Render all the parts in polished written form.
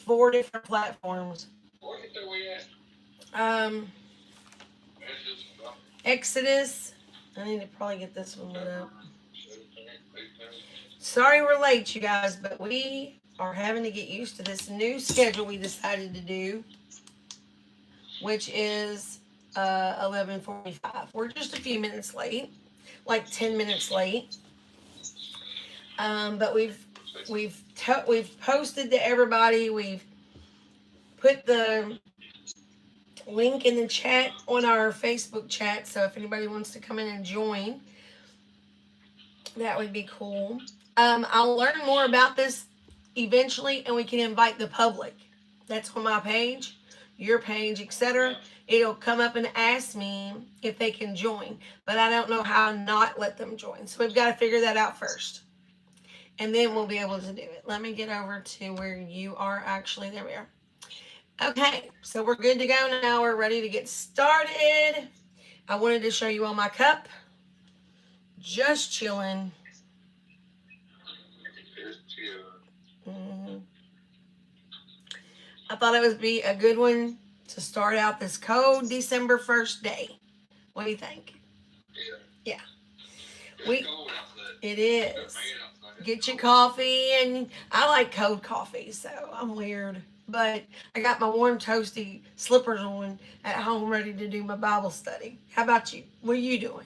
4 different platforms. Um, Exodus. I need to probably get this one lit up. Sorry we're late, you guys, but we are having to get used to this new schedule we decided to do, which is 11:45. We're just a few minutes late, like 10 minutes late. But we've posted to everybody. We've put the link in the chat on our Facebook chat. So if anybody wants to come in and join, that would be cool. I'll learn more about this eventually, and we can invite the public. That's on my page, your page, etc. It'll come up and ask me if they can join, but I don't know how to not let them join. So we've got to figure that out first, and then we'll be able to do it. Let me get over to where you are actually. There we are. Okay, so we're good to go now. We're ready to get started. I wanted to show you all my cup. Just chilling. Mm-hmm. I thought it would be a good one to start out this cold December 1st day. What do you think? Yeah. It is. Get your coffee, and I like cold coffee, so I'm weird. But I got my warm, toasty slippers on at home ready to do my Bible study. How about you? What are you doing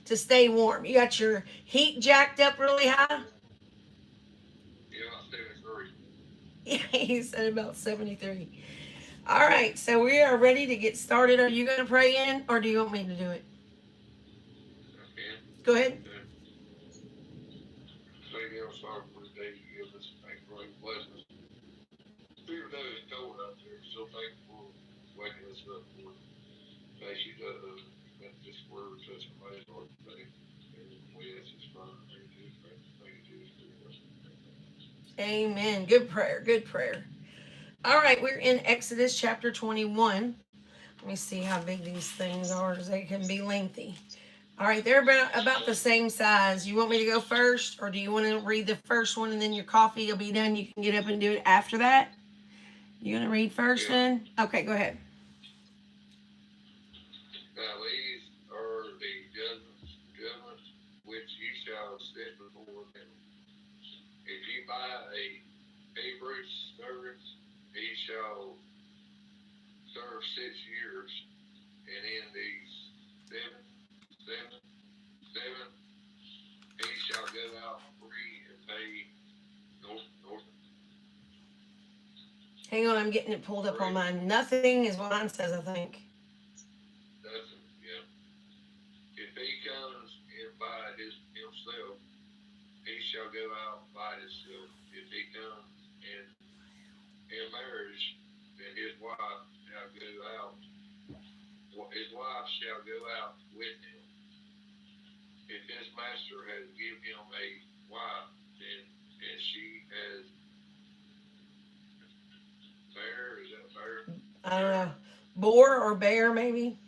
to stay warm? You got your heat jacked up really high? Yeah, he said about 73. All right, so we are ready to get started. Are you going to pray in, or do you want me to do it? Go ahead. Amen. Good prayer. Good prayer. All right, we're in Exodus chapter 21. Let me see how big these things are, because they can be lengthy. All right, they're about the same size. You want me to go first, or do you want to read the first one and then your coffee will be done? You can get up and do it after that. You going to read first then? Okay, go ahead. Hang on, I'm getting it pulled up on mine. Nothing is what mine says, I think. I don't know. Boar or bear, maybe?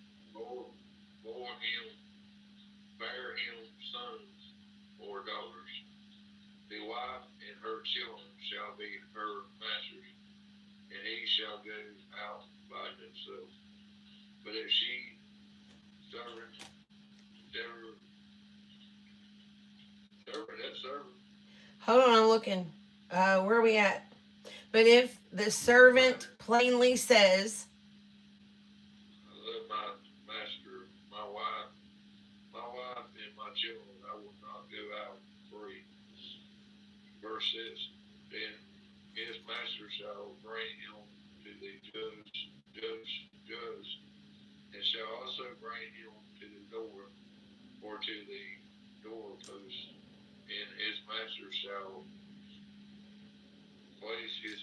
Hold on, I'm looking. Where are we at? But if the servant plainly says,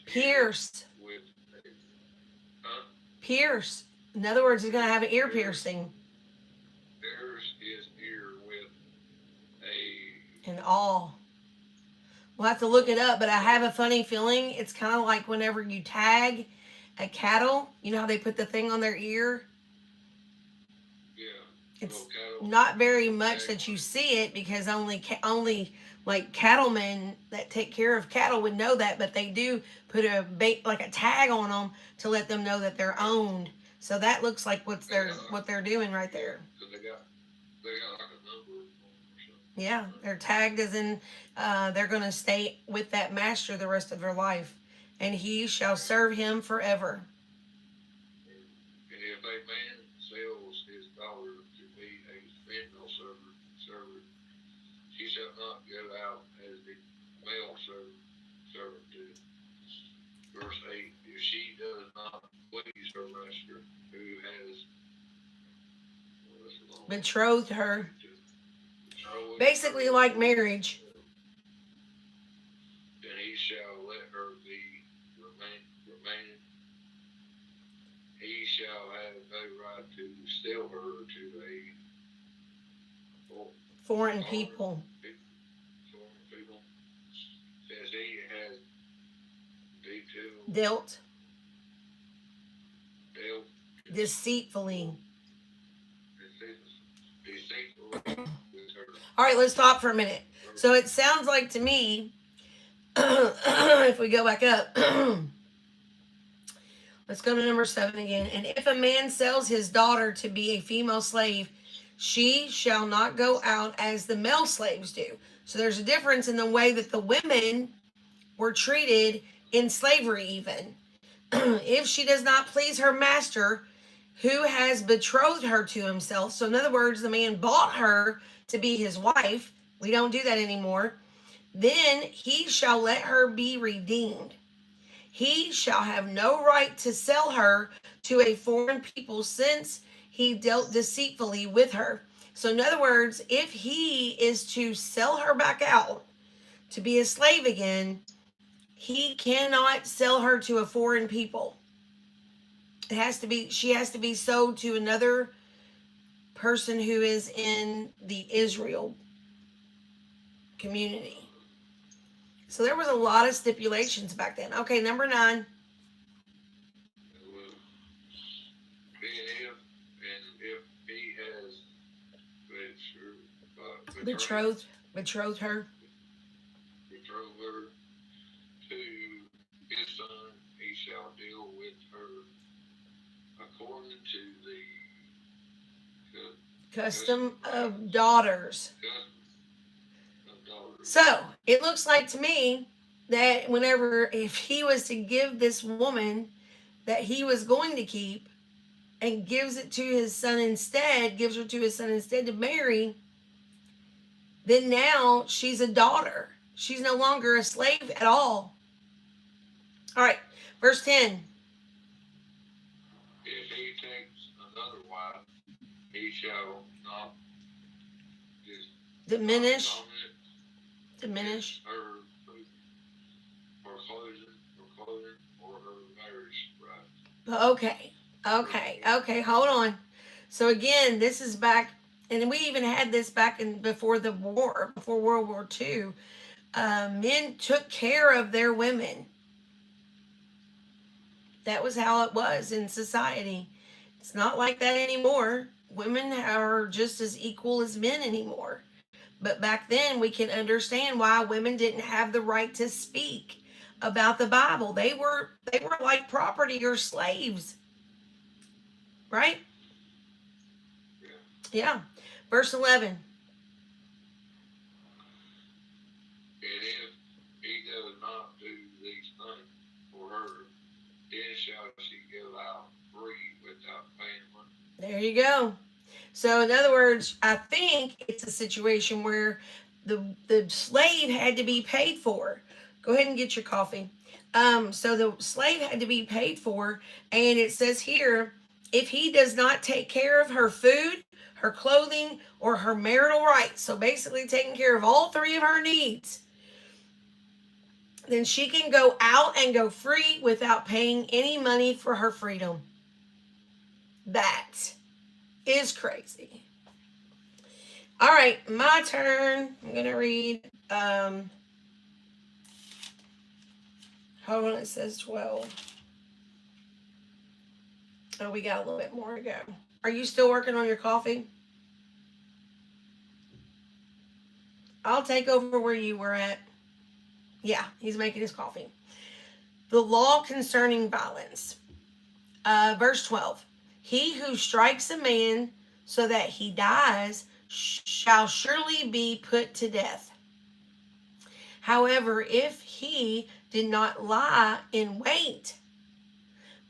pierced. Pierce. In other words, he's going to have an ear piercing. And all. We'll have to look it up, but I have a funny feeling it's kind of like whenever you tag a cattle, you know how they put the thing on their ear? It's not very much that you see it, because only like cattlemen that take care of cattle would know that, but they do put a like a tag on them to let them know that they're owned. So that looks like what they're doing right there. They got like a number on them or something. Yeah, they're tagged as in they're going to stay with that master the rest of their life, and he shall serve him forever. And if a man sells his daughter to be a female servant, she shall not go out as the male servant did. Verse 8, if she does not please her master, who has Betrothed her. betrothed Basically, her like to marriage. himself, then he shall let her be remaining. He shall have no right to sell her to a Foreign foreign people. people, since he has Dealt dealt deceitfully. deceitfully with her. All right, let's stop for a minute. So it sounds like to me, if we go back up, let's go to number 7 again. And if a man sells his daughter to be a female slave, she shall not go out as the male slaves do. So there's a difference in the way that the women were treated in slavery, even. If she does not please her master, who has betrothed her to himself. So, in other words, the man bought her to be his wife. We don't do that anymore. Then he shall let her be redeemed. He shall have no right to sell her to a foreign people, since he dealt deceitfully with her. So, in other words, if he is to sell her back out to be a slave again, he cannot sell her to a foreign people. She has to be sold to another person who is in the Israel community. So there was a lot of stipulations back then. Okay, number 9. If he has Betrothed her. betrothed her to his son, he shall deal with her according to the Custom of daughters. Of daughters. So it looks like to me that if he was to give this woman that he was going to keep and gives her to his son instead to marry, then now she's a daughter. She's no longer a slave at all. All right, verse 10. If he takes another wife, he shall not diminish her clothing or her marriage right. Okay. Hold on. So again, this is back, and we even had this back before World War II. Men took care of their women. That was how it was in society. It's not like that anymore. Women are just as equal as men anymore. But back then, we can understand why women didn't have the right to speak about the Bible. They were like property or slaves, right? Yeah. Verse 11. And if he does not do these things for her, then shall she go out free without paying money. There you go. So, in other words, I think it's a situation where the slave had to be paid for. Go ahead and get your coffee. So the slave had to be paid for, and it says here, if he does not take care of her food, her clothing, or her marital rights, so basically taking care of all 3 of her needs, then she can go out and go free without paying any money for her freedom. That is crazy. All right, my turn. I'm going to read. Hold on, it says 12. Oh, we got a little bit more to go. Are you still working on your coffee? I'll take over where you were at. Yeah, he's making his coffee. The law concerning violence. Verse 12. He who strikes a man so that he dies shall surely be put to death. However, if he did not lie in wait,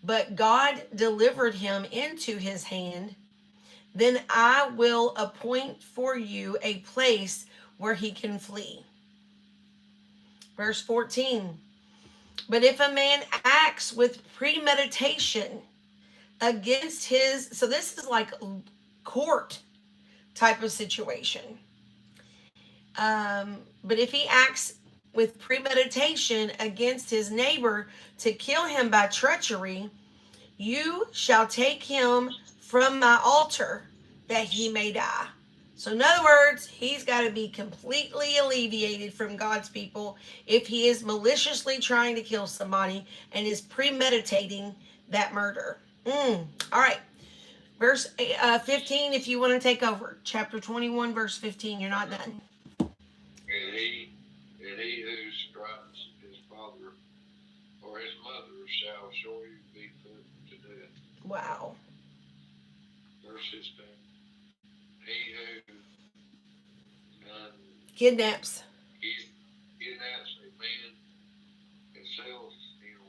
but God delivered him into his hand, then I will appoint for you a place where he can flee. Verse 14. But if a man acts with premeditation against his, so this is like court type of situation. But if he acts with premeditation against his neighbor to kill him by treachery, you shall take him from my altar that he may die. So, in other words, he's got to be completely alleviated from God's people if he is maliciously trying to kill somebody and is premeditating that murder. All right. Verse 15, if you want to take over. Chapter 21, verse 15. You're not done. And he who strikes his father or his mother shall surely be put to death. Wow. Verse 16. He who kidnaps a man and sells him,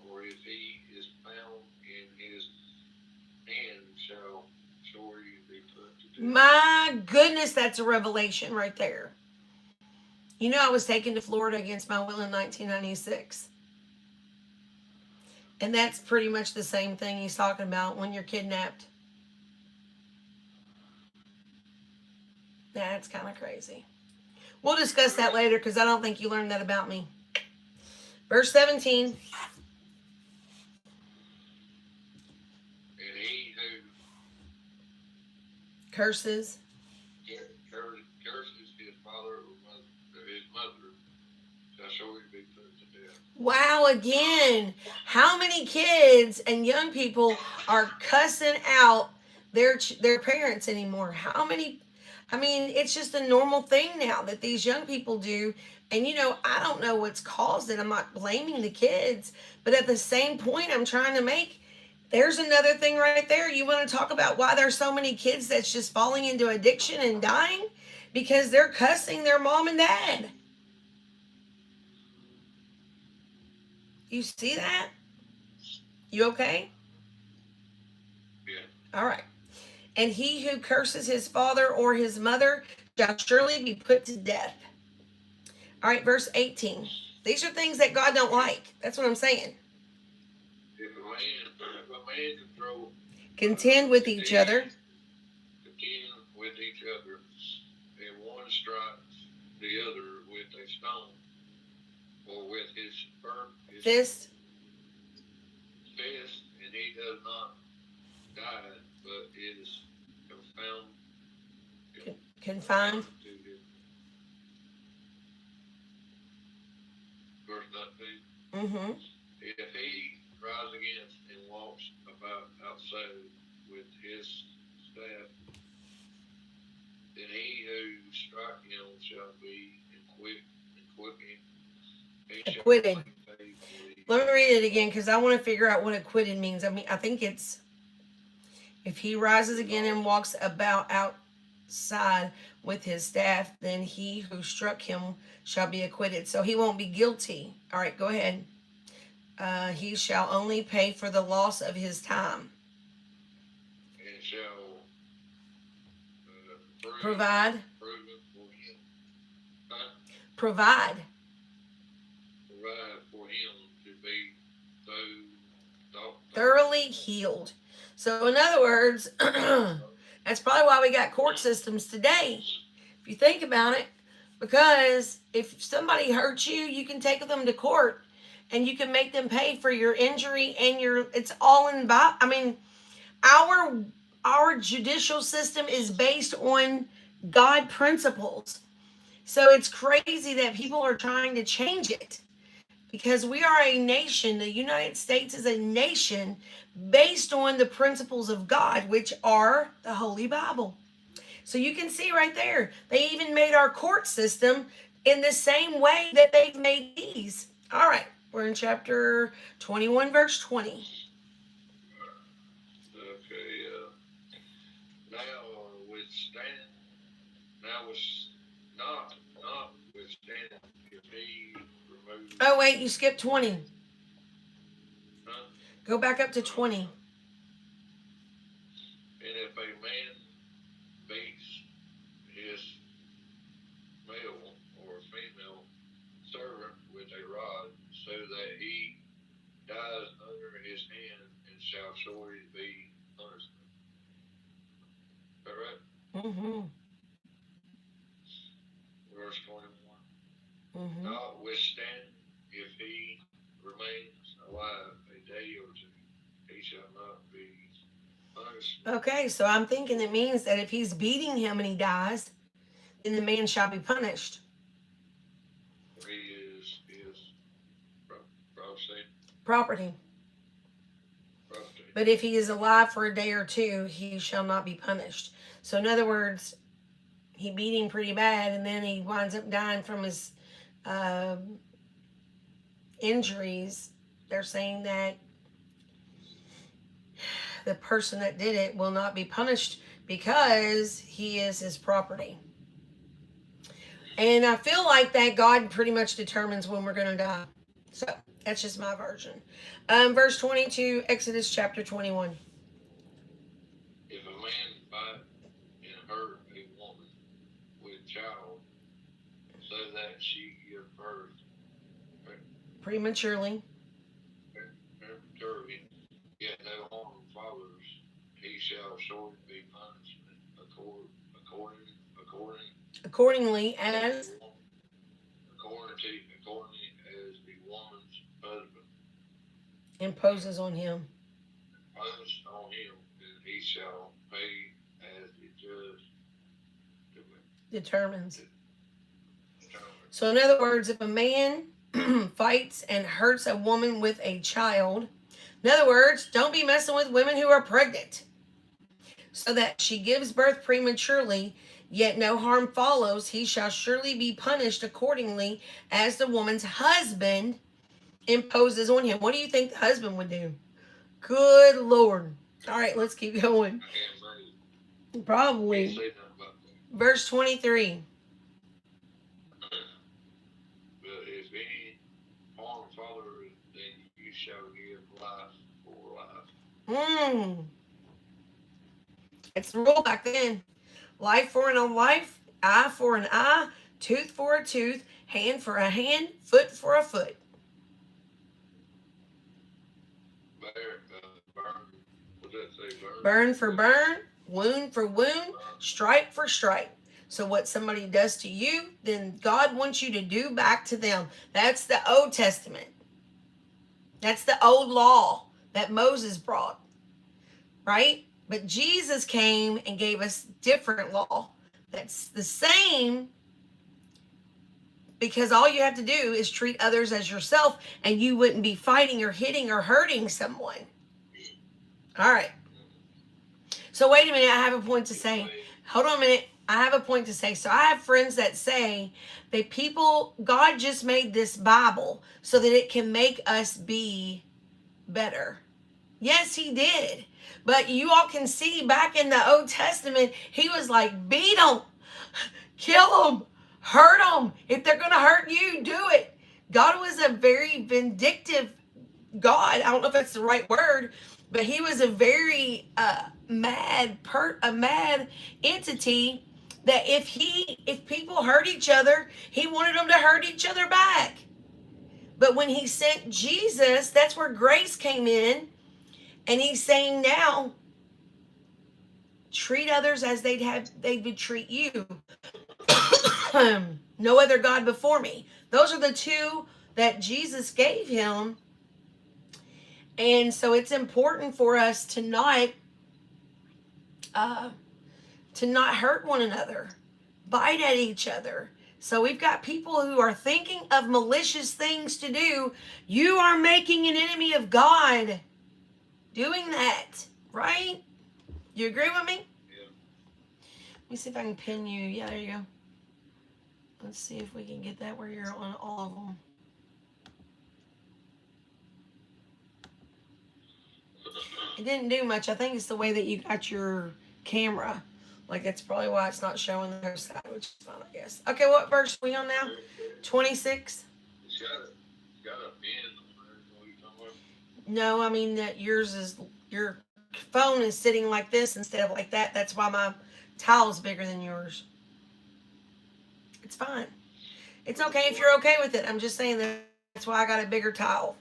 or if he is found in his hand, shall surely be put to death. My goodness, that's a revelation right there. You know, I was taken to Florida against my will in 1996. And that's pretty much the same thing he's talking about when you're kidnapped. That's kind of crazy. We'll discuss that later because I don't think you learned that about me. Verse 17. And he who curses his father or his mother shall surely be put to death. Wow, again, how many kids and young people are cussing out their parents anymore? How many? I mean, it's just a normal thing now that these young people do. And, you know, I don't know what's caused it. I'm not blaming the kids. But at the same point I'm trying to make, there's another thing right there. You want to talk about why there's so many kids that's just falling into addiction and dying? Because they're cussing their mom and dad. You see that? You okay? Yeah. All right. And he who curses his father or his mother shall surely be put to death. All right, verse 18. These are things that God don't like. That's what I'm saying. If a man contend with each other, and one strikes the other with a stone, or with his fist, and he does not die, but is confined. To his. Verse 19. If he rise against and walks about outside with his staff, then he who strike him shall be acquitted. Let me read it again because I want to figure out what acquitted means. I mean, I think it's if he rises again and walks about outside with his staff, then he who struck him shall be acquitted. So he won't be guilty. All right, go ahead. He shall only pay for the loss of his time. And shall provide for him. Provide for him to be thoroughly healed. So in other words, that's probably why we got court systems today. If you think about it, because if somebody hurts you, you can take them to court and you can make them pay for your injury and it's all in I mean, our judicial system is based on God principles. So it's crazy that people are trying to change it because we are a nation. The United States is a nation based on the principles of God, which are the Holy Bible. So you can see right there, they even made our court system in the same way that they've made these. All right, we're in chapter 21, verse 20. Okay, now withstand, now was notwithstanding, if he removes. Oh, wait, you skipped 20. Huh? Go back up to 20. And if a man beats his male or female servant with a rod, so that he dies under his hand, and shall surely be punishment. Is that right? Mm-hmm. Verse 21. Mm-hmm. Notwithstanding, if he remains alive a day or two, he shall not be punished. Okay, so I'm thinking it means that if he's beating him and he dies, then the man shall be punished. For he is property. Property. But if he is alive for a day or two, he shall not be punished. So in other words, he beat him pretty bad, and then he winds up dying from his injuries. They're saying that the person that did it will not be punished because he is his property. And I feel like that God pretty much determines when we're going to die. So that's just my version. Verse 22, Exodus chapter 21. If a man bite and hurt a woman with child, so that she give birth Prematurely. Yet no harm follows, he shall surely be punishment Accordingly as as the woman's husband imposes on him. imposed on him, and he shall pay as the judge determines. So in other words, if a man fights and hurts a woman with a child, in other words, don't be messing with women who are pregnant, so that she gives birth prematurely, yet no harm follows, he shall surely be punished accordingly as the woman's husband imposes on him. What do you think the husband would do? Good Lord. All right, let's keep going. Probably. Verse 23. But if any harm follows, then you shall give life for life. It's the rule back then. Life for a life, eye for an eye, tooth for a tooth, hand for a hand, foot for a foot. Burn for burn, wound for wound, stripe for stripe. So what somebody does to you, then God wants you to do back to them. That's the Old Testament. That's the old law that Moses brought, right? But Jesus came and gave us different law. That's the same, because all you have to do is treat others as yourself, and you wouldn't be fighting or hitting or hurting someone. All right. So wait a minute, I have a point to say. Hold on a minute. I have a point to say. So I have friends that say that God just made this Bible so that it can make us be better. Yes, he did. But you all can see back in the Old Testament, he was like, beat them, kill them, hurt them. If they're going to hurt you, do it. God was a very vindictive God. I don't know if that's the right word, but he was a very mad entity, that if people hurt each other, he wanted them to hurt each other back. But when he sent Jesus, that's where grace came in. And he's saying now, treat others as they would treat you. No other God before me. Those are the two that Jesus gave him. And so it's important for us to not hurt one another, bite at each other. So we've got people who are thinking of malicious things to do. You are making an enemy of God doing that, right? You agree with me? Yeah. Let me see if I can pin you. Yeah, there you go. Let's see if we can get that where you're on all of them. It didn't do much. I think it's the way that you got your camera. Like, that's probably why it's not showing the other side, which is fine, I guess. Okay, what verse are we on now? 26? It's got a pin on there. What are you talking about? No, I mean that yours is, your phone is sitting like this instead of like that. That's why my tile's bigger than yours. It's fine. It's okay if you're okay with it. I'm just saying that's why I got a bigger tile.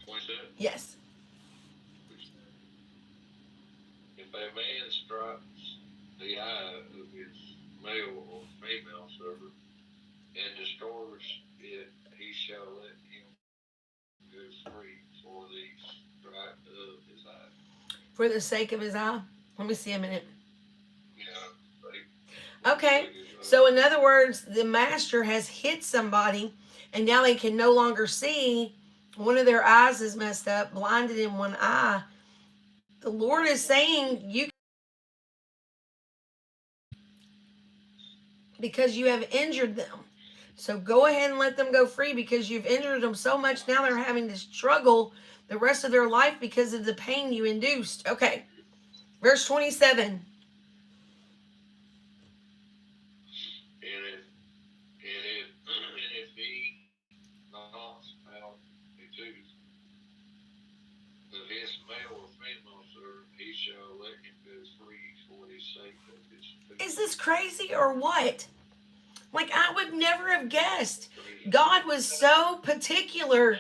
27. Yes. If a man strikes the eye of his male or female servant and destroys it, he shall let him go free for the strike of his eye. For the sake of his eye. Let me see a minute. Yeah. Okay. So, in other words, the master has hit somebody and now they can no longer see. One of their eyes is messed up, blinded in one eye. The Lord is saying you, because you have injured them. So go ahead and let them go free because you've injured them so much now they're having to struggle the rest of their life because of the pain you induced. Okay. Verse 27. And if he knocks out a tooth of his male or female servant, he shall let him go free for the sake of his tooth. Is this crazy or what? Like, I would never have guessed. God was so particular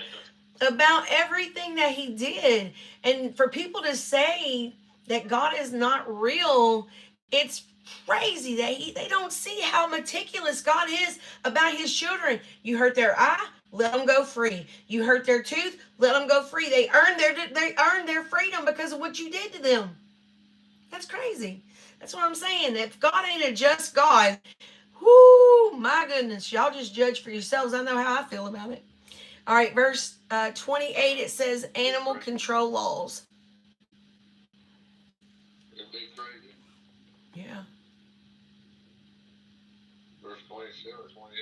about everything that he did. And for people to say that God is not real, it's crazy that they don't see how meticulous God is about his children. You hurt their eye, let them go free. You hurt their tooth, let them go free. They earned their freedom because of what you did to them. That's crazy. That's what I'm saying. If God ain't a just God, whoo, my goodness, y'all just judge for yourselves. I know how I feel about it. All right, verse 28, it says animal control laws. It'd be crazy. Yeah. Verse 27 or 28.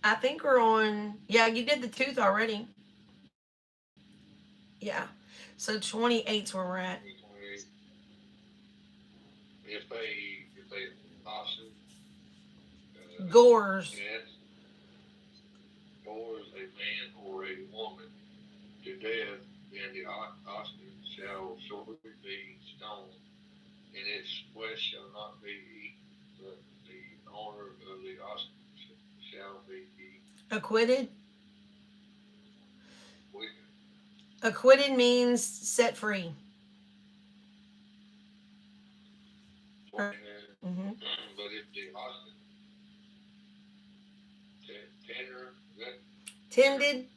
I think we're on, yeah, you did the tooth already. Yeah. So 28's where we're at. 28. If a oxen Gores. gores a man or a woman to death, then the oxen shall shortly be stoned, and its flesh shall not be eaten, but the owner of the oxen shall be Acquitted. wicked. Acquitted means set free. 29. Mm-hmm. But if the oxen tender, that Tended.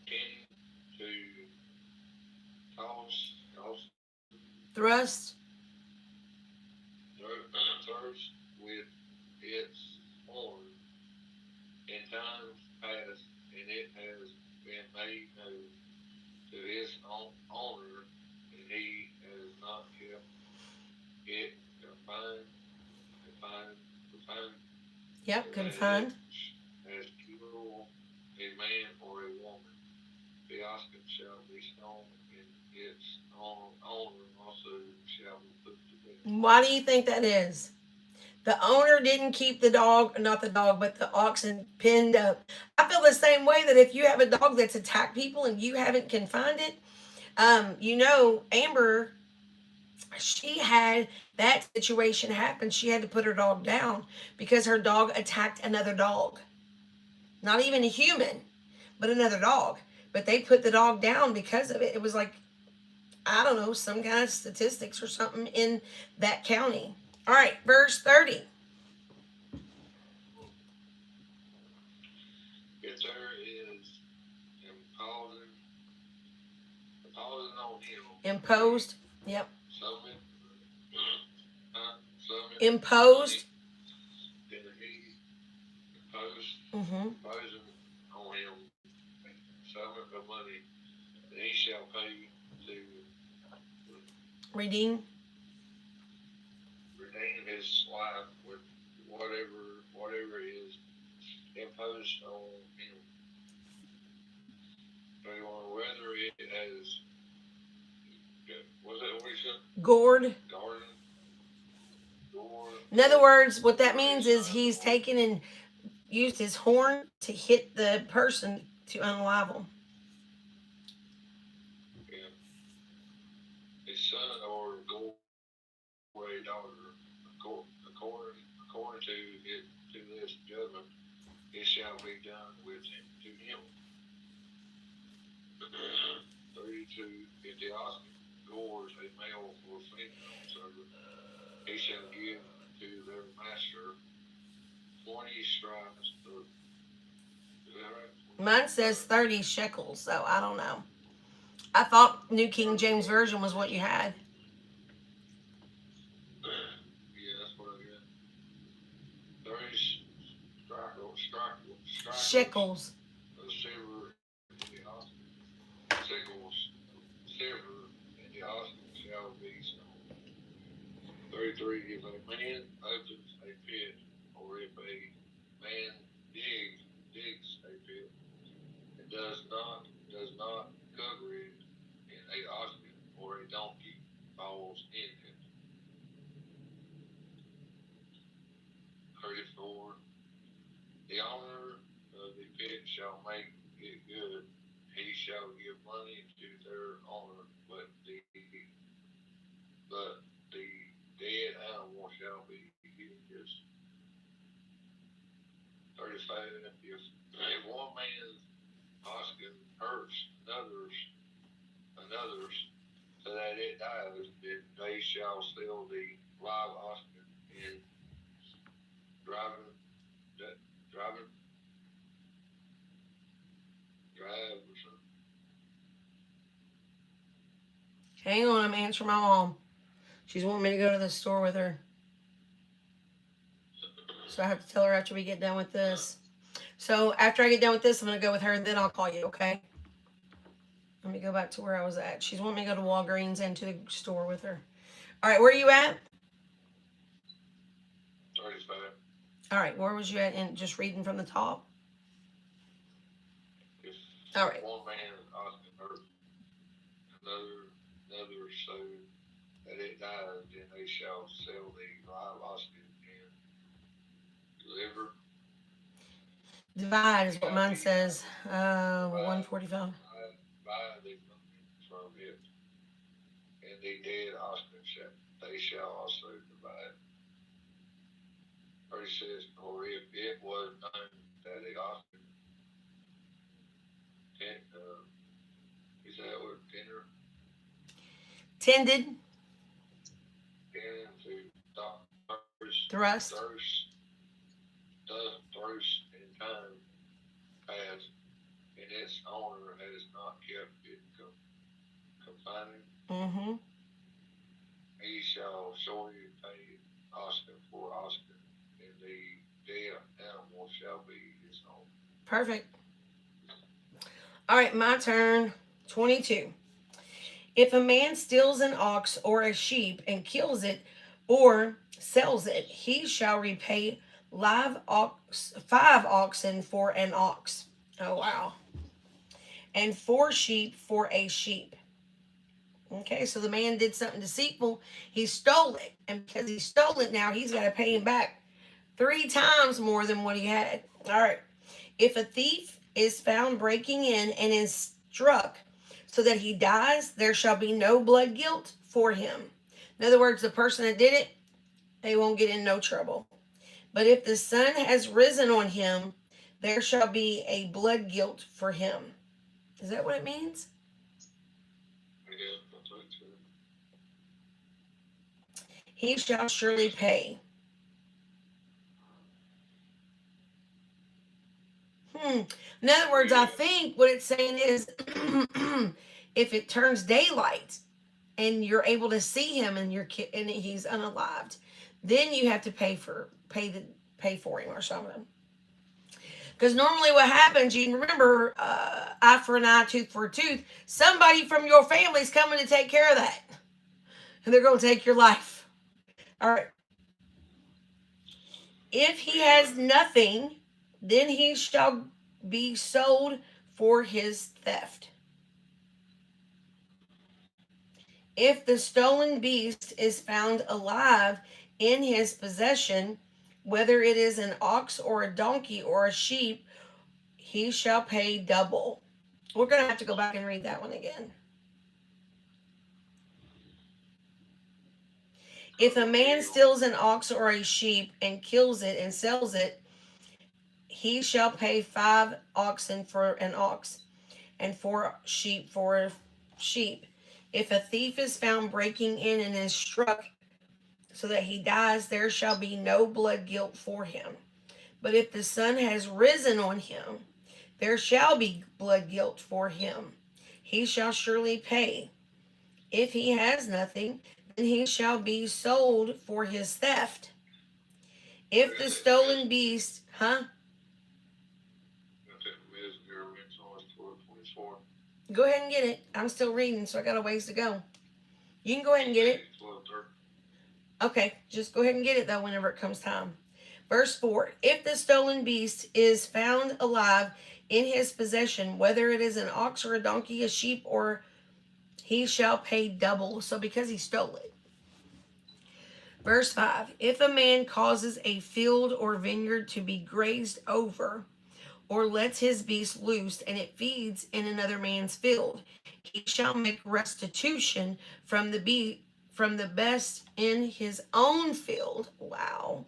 tend to toss Thrust. thirst with its horn in times past, and it has been made known to his owner, and he has not kept it confined, Yep, that it confined. has killed a man or a woman. The oxen shall be stoned, and its owner also shall be put to death. Why do you think that is? The owner didn't keep the dog, not the dog, but the oxen pinned up. I feel the same way that if you have a dog that's attacked people and you haven't confined it, Amber, she had that situation happen. She had to put her dog down because her dog attacked another dog. Not even a human, but another dog. But they put the dog down because of it. It was like, I don't know, some kind of statistics or something in that county. All right, verse 30. If there is imposing on him Imposed. Yep. summon, Imposed. then he Mm-hmm. imposing on him summon of money, then he shall pay to Redeem. his life with whatever is imposed on him. So you want whether it has was that what he said? Gourd. Garden, door, In other words, what that or means his is son, he's or taken and used his horn to hit the person to unalive them. yeah, his son, or go away daughter, according to this judgment, it shall be done with him to him. 32. If the Oscar gores a male or female servant, he shall give to their master 20 strips of. Is that right? 20 Mine says 30 shekels, so I don't know. I thought New King James Version was what you had. Yeah, that's what I got. 30 strikers Shekels. of silver in the Oscar. Sickles, silver in the Oscar shall be stoned. 33. If a man opens a pit, or if a man digs a pit, and does not cover it, and a oxen or a donkey falls in it. 34. The owner of the pit shall make it good. He shall give money to their owner, but the dead animal shall be his. 35. If one man's oxen hurts another's, so that it dies, then they shall sell the live oxen and driving that driving drive or something. Hang on, I'm answering my mom. She's wanting me to go to the store with her. So I have to tell her after we get done with this. So after I get done with this, I'm going to go with her and then I'll call you, okay? Let me go back to where I was at. She's wanting me to go to Walgreens and to the store with her. All right, where are you at? 35. All right, where was you at? And just reading from the top. If All right. one man's oxen hurts another so that it dies, then they shall sell the live oxen and deliver. Divide is what Shall mine be says. divide, 145. divide the money from it, and the dead oxen they shall also divide. 36. Or if it was known that the oxen is that what Tended, tend to thrust. thirst in time past, and its owner has not kept it confining, Mm-hmm. he shall surely pay Oscar for Oscar, and the dead animal shall be his own. Perfect. All right, my turn. 22. If a man steals an ox or a sheep and kills it or sells it, he shall repay 5 oxen for an ox. Oh, wow. And 4 sheep for a sheep. Okay, so the man did something deceitful. He stole it. And because he stole it now, he's got to pay him back 3 times more than what he had. All right. If a thief is found breaking in and is struck so that he dies, there shall be no blood guilt for him. In other words, the person that did it, they won't get in no trouble. But if the sun has risen on him, there shall be a blood guilt for him. Is that what it means? Yeah, that's what it says. He shall surely pay. In other words, I think what it's saying is if it turns daylight and you're able to see him and and he's unalived, then you have to pay for him or something. Because normally what happens, you remember, eye for an eye, tooth for a tooth. Somebody from your family's coming to take care of that, and they're going to take your life. All right. If he has nothing, then he shall be sold for his theft. If the stolen beast is found alive in his possession, whether it is an ox or a donkey or a sheep, he shall pay double. We're going to have to go back and read that one again. If a man steals an ox or a sheep and kills it and sells it, he shall pay 5 oxen for an ox, and 4 sheep for a sheep. If a thief is found breaking in and is struck so that he dies, there shall be no blood guilt for him. But if the sun has risen on him, there shall be blood guilt for him. He shall surely pay. If he has nothing, then he shall be sold for his theft. If the stolen beast, Go ahead and get it. I'm still reading, so I got a ways to go. You can go ahead and get it. Okay, just go ahead and get it, though, whenever it comes time. Verse 4, if the stolen beast is found alive in his possession, whether it is an ox or a donkey, a sheep, or he shall pay double. So because he stole it. Verse 5, if a man causes a field or vineyard to be grazed over, or lets his beast loose, and it feeds in another man's field, he shall make restitution from the best in his own field. Wow.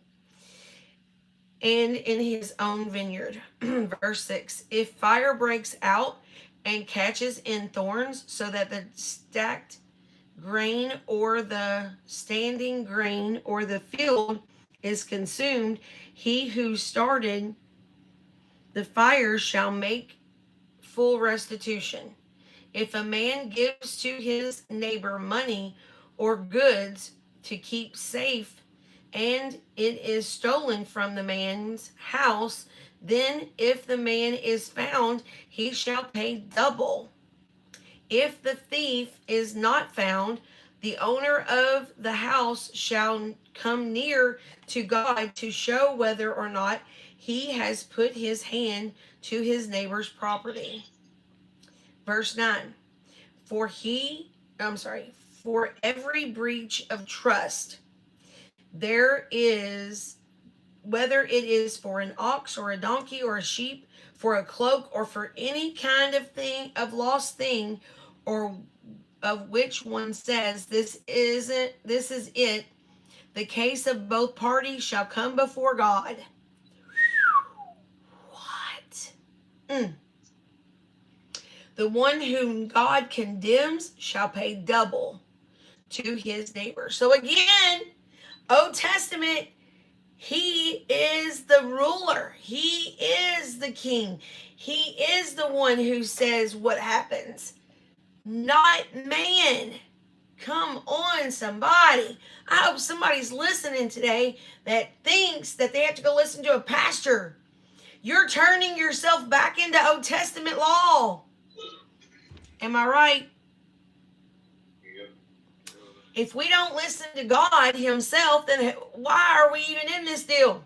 And in his own vineyard. Verse 6, if fire breaks out and catches in thorns, so that the stacked grain or the standing grain or the field is consumed, he who started the fire shall make full restitution. If a man gives to his neighbor money or goods to keep safe, and it is stolen from the man's house, then if the man is found, he shall pay double. If the thief is not found, the owner of the house shall come near to God to show whether or not he has put his hand to his neighbor's property. Verse 9, for every breach of trust, there is, whether it is for an ox or a donkey or a sheep, for a cloak, or for any kind of thing, of lost thing, or of which one says, this is it, the case of both parties shall come before God. What? The one whom God condemns shall pay double to his neighbor. So again, Old Testament, he is the ruler. He is the king. He is the one who says what happens, not man. Come on, somebody. I hope somebody's listening today that thinks that they have to go listen to a pastor. You're turning yourself back into Old Testament law. Am I right? If we don't listen to God himself, then why are we even in this deal?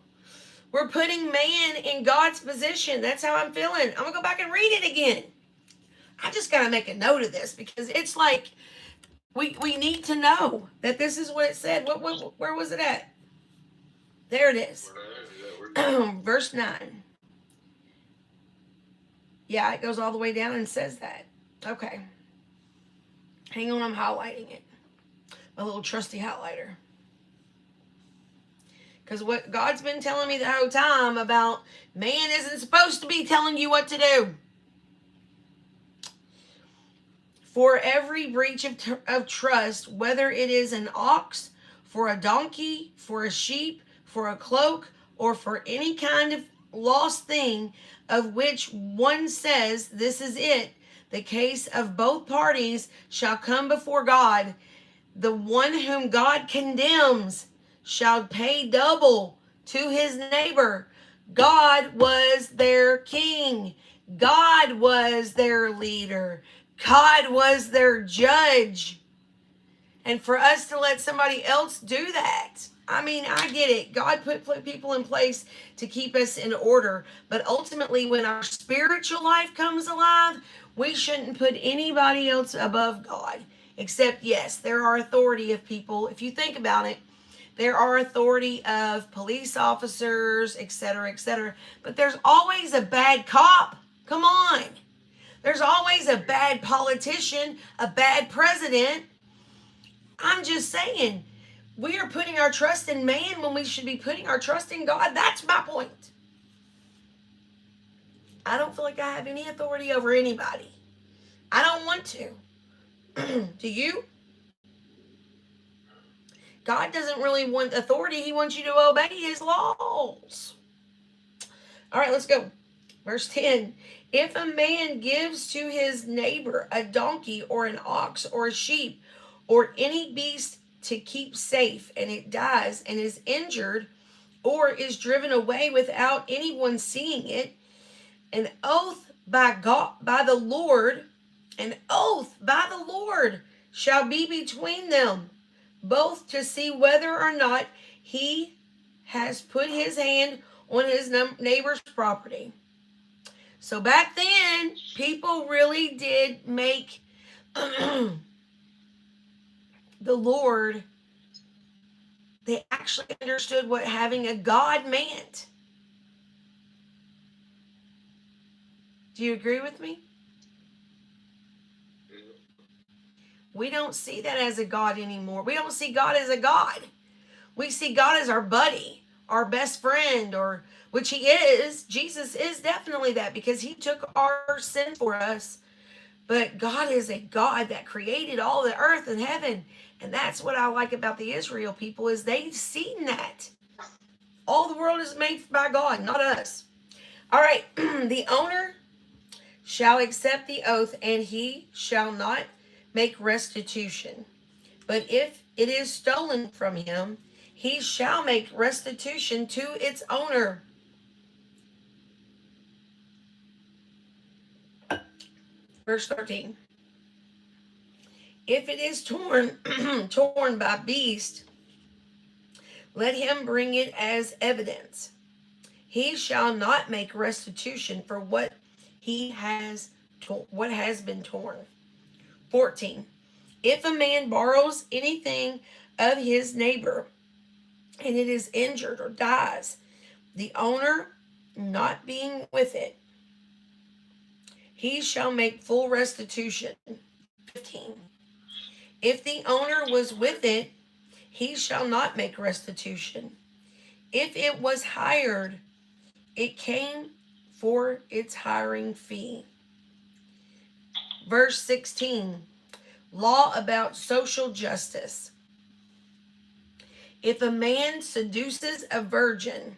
We're putting man in God's position. That's how I'm feeling. I'm going to go back and read it again. I just got to make a note of this because it's like we need to know that this is what it said. Where was it at? There it is. Verse 9. Yeah, it goes all the way down and says that. Okay. Hang on, I'm highlighting it. A little trusty highlighter. Because what God's been telling me the whole time about man isn't supposed to be telling you what to do. For every breach of trust, whether it is an ox, for a donkey, for a sheep, for a cloak, or for any kind of lost thing of which one says, this is it, the case of both parties shall come before God. The one whom God condemns shall pay double to his neighbor. God was their king. God was their leader. God was their judge. And for us to let somebody else do that, I mean, I get it. God put people in place to keep us in order. But ultimately, when our spiritual life comes alive, we shouldn't put anybody else above God. Except, yes, there are authority of people. If you think about it, there are authority of police officers, etc., etc. But there's always a bad cop. Come on. There's always a bad politician, a bad president. I'm just saying, we are putting our trust in man when we should be putting our trust in God. That's my point. I don't feel like I have any authority over anybody. I don't want to. Do you? God doesn't really want authority. He wants you to obey his laws. All right, let's go. Verse 10. If a man gives to his neighbor a donkey or an ox or a sheep or any beast to keep safe, and it dies and is injured or is driven away without anyone seeing it, an oath by God, by the Lord, an oath by the Lord shall be between them, both to see whether or not he has put his hand on his neighbor's property. So back then, people really did make the Lord, they actually understood what having a God meant. Do you agree with me? We don't see that as a God anymore. We don't see God as a God. We see God as our buddy, our best friend, or which he is. Jesus is definitely that because he took our sin for us. But God is a God that created all the earth and heaven. And that's what I like about the Israel people is they've seen that. All the world is made by God, not us. All right. The owner shall accept the oath, and he shall not make restitution. But if it is stolen from him, he shall make restitution to its owner. Verse 13. If it is torn by beast, let him bring it as evidence. He shall not make restitution for what has been torn. 14. If a man borrows anything of his neighbor, and it is injured or dies, the owner not being with it, he shall make full restitution. 15. If the owner was with it, he shall not make restitution. If it was hired, it came for its hiring fee. Verse 16, law about social justice. If a man seduces a virgin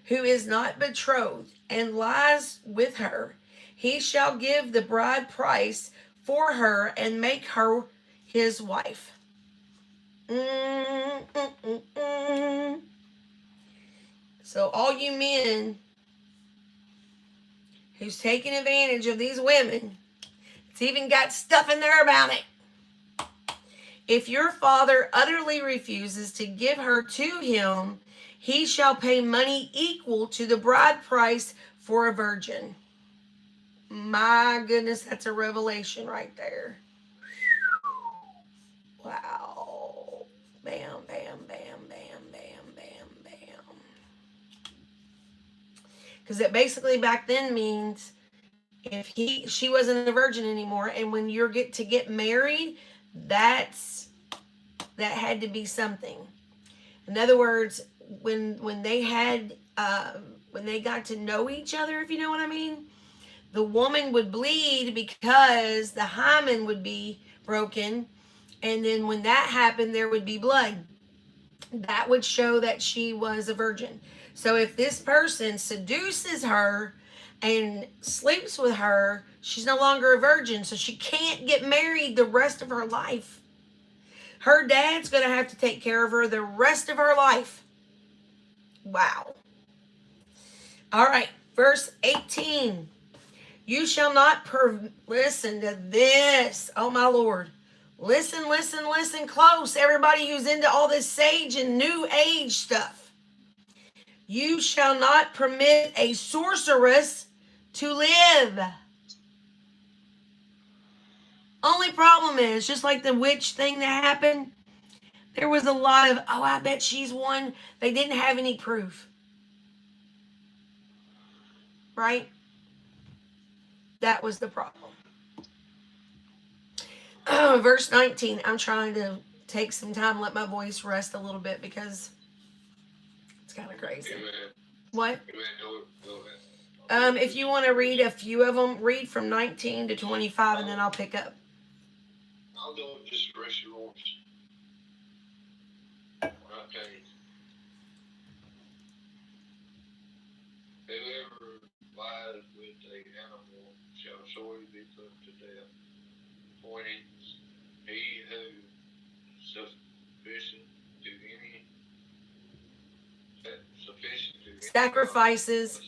who is not betrothed and lies with her, he shall give the bride price for her and make her his wife. So all you men who's taking advantage of these women, it's even got stuff in there about it. If your father utterly refuses to give her to him, he shall pay money equal to the bride price for a virgin. My goodness, that's a revelation right there. Wow. Bam, bam, bam, bam, bam, bam, bam. Because it basically back then means if she wasn't a virgin anymore, and when you get married, that had to be something. In other words, when they got to know each other, if you know what I mean, the woman would bleed because the hymen would be broken, and then when that happened, there would be blood. That would show that she was a virgin. So if this person seduces her and sleeps with her, she's no longer a virgin, so she can't get married the rest of her life. Her dad's going to have to take care of her the rest of her life. Wow. All right, verse 18. You shall not listen to this. Oh, my Lord. Listen, listen, listen close. Everybody who's into all this sage and new age stuff. You shall not permit a sorceress to live. Only problem is, just like the witch thing that happened, there was a lot of, oh, I bet she's one. They didn't have any proof. Right? That was the problem. Verse 19. I'm trying to take some time, let my voice rest a little bit because it's kind of crazy. Amen. What? Amen. If you want to read a few of them, read from 19 to 25, and then I'll pick up. I'll do it just the rest of yours. Okay. Whoever lies with a animal shall surely be put to death. Pointing, he who sufficient to any Sacrifices.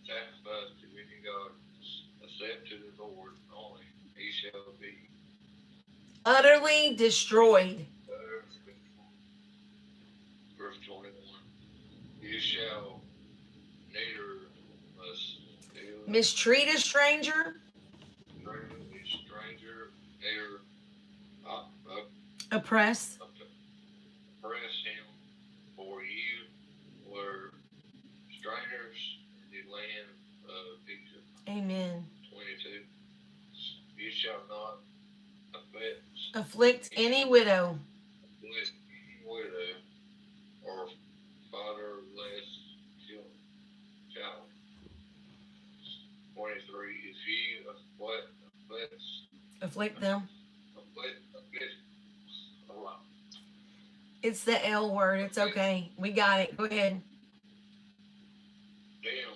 Sacrifice to any god, except to the Lord only, he shall be utterly destroyed. Verse 21. You shall neither mistreat a stranger, neither oppress him, for you were strangers in the land of Egypt. Amen. 22. You shall not afflict any widow or fatherless child. 23. If you afflict them. Afflict. It's the L word. It's okay. We got it. Go ahead. Them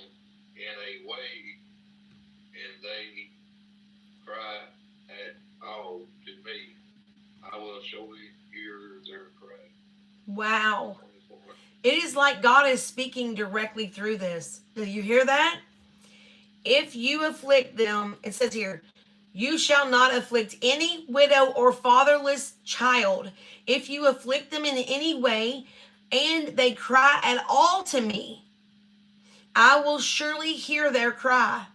in a way, and they cry at all to me, I will surely hear their cry. Wow. 24. It is like God is speaking directly through this. Do you hear that? If you afflict them, it says here, you shall not afflict any widow or fatherless child. If you afflict them in any way, and they cry at all to me, I will surely hear their cry.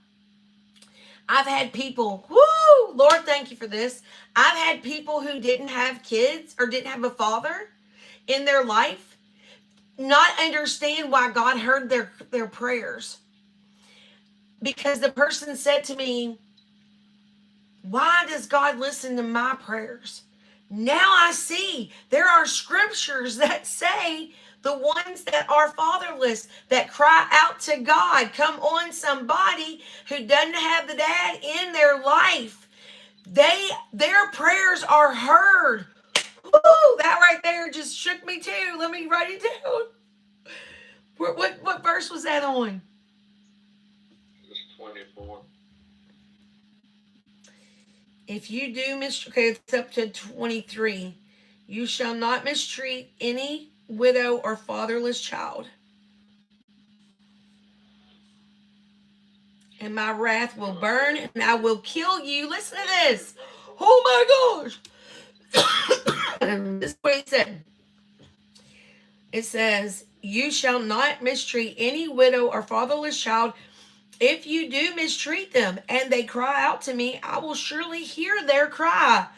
I've had people, whoo, Lord, thank you for this. I've had people who didn't have kids or didn't have a father in their life not understand why God heard their prayers. Because the person said to me, why does God listen to my prayers? Now I see there are scriptures that say the ones that are fatherless, that cry out to God. Come on, somebody who doesn't have the dad in their life. Their prayers are heard. Woo, that right there just shook me too. Let me write it down. What verse was that on? It's 24. If you do okay, it's up to 23. You shall not mistreat any widow or fatherless child. And my wrath will burn, and I will kill you. Listen to this. Oh my gosh. This is what he said. It says, you shall not mistreat any widow or fatherless child. If you do mistreat them and they cry out to me, I will surely hear their cry,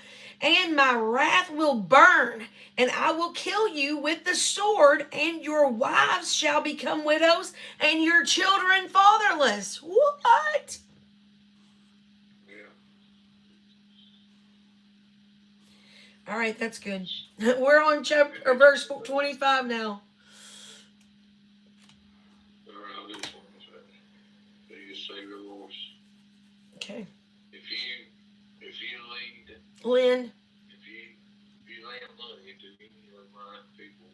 and my wrath will burn, and I will kill you with the sword, and your wives shall become widows, and your children fatherless. What? Yeah. All right, that's good. We're on chapter or verse 25 now. Okay. If you lead Lynn. If you lend money to any of my people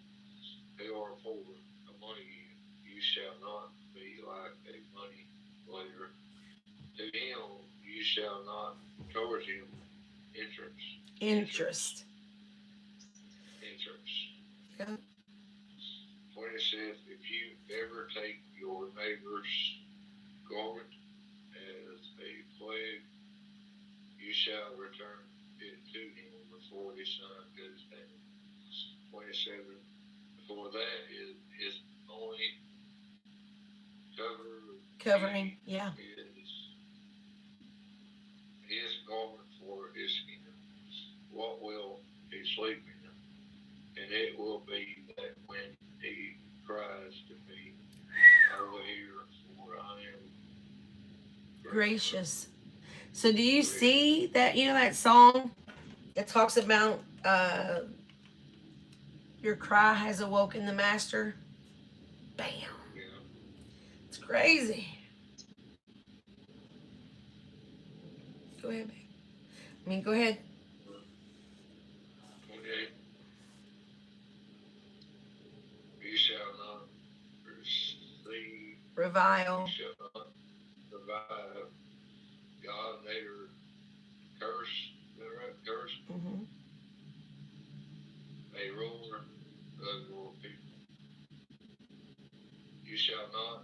who are poor among you, you shall not be like a money lender. To him you shall not charge him interest. Yeah. 26. If you ever take your neighbor's garment as a pledge, you shall return it to him before his sun goes down. 27. Before that is his only Covering, yeah. His garment for his skin. What will he sleep in? And it will be that when he cries to me, I will hear, for I am Gracious. So do you see that, that song that talks about your cry has awoken the master? Bam. Yeah. It's crazy. Go ahead, babe. Go ahead. 28. You shall not receive, Revile. you shall not revive God, neither curse, curse a ruler of your people. You shall not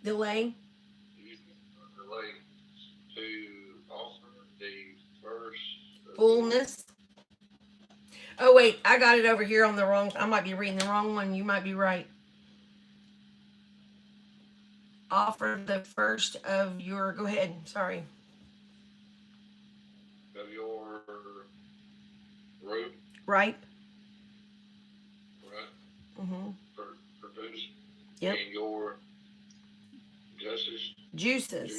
Delay. you shall not delay to offer the first Fullness. Oh wait, I got it over here on the wrong. I might be reading the wrong one. You might be right. Offer the first of your. Go ahead. Sorry. of your root, Right. right? Mm-hmm. Produce. Yep. And your justice. Juices.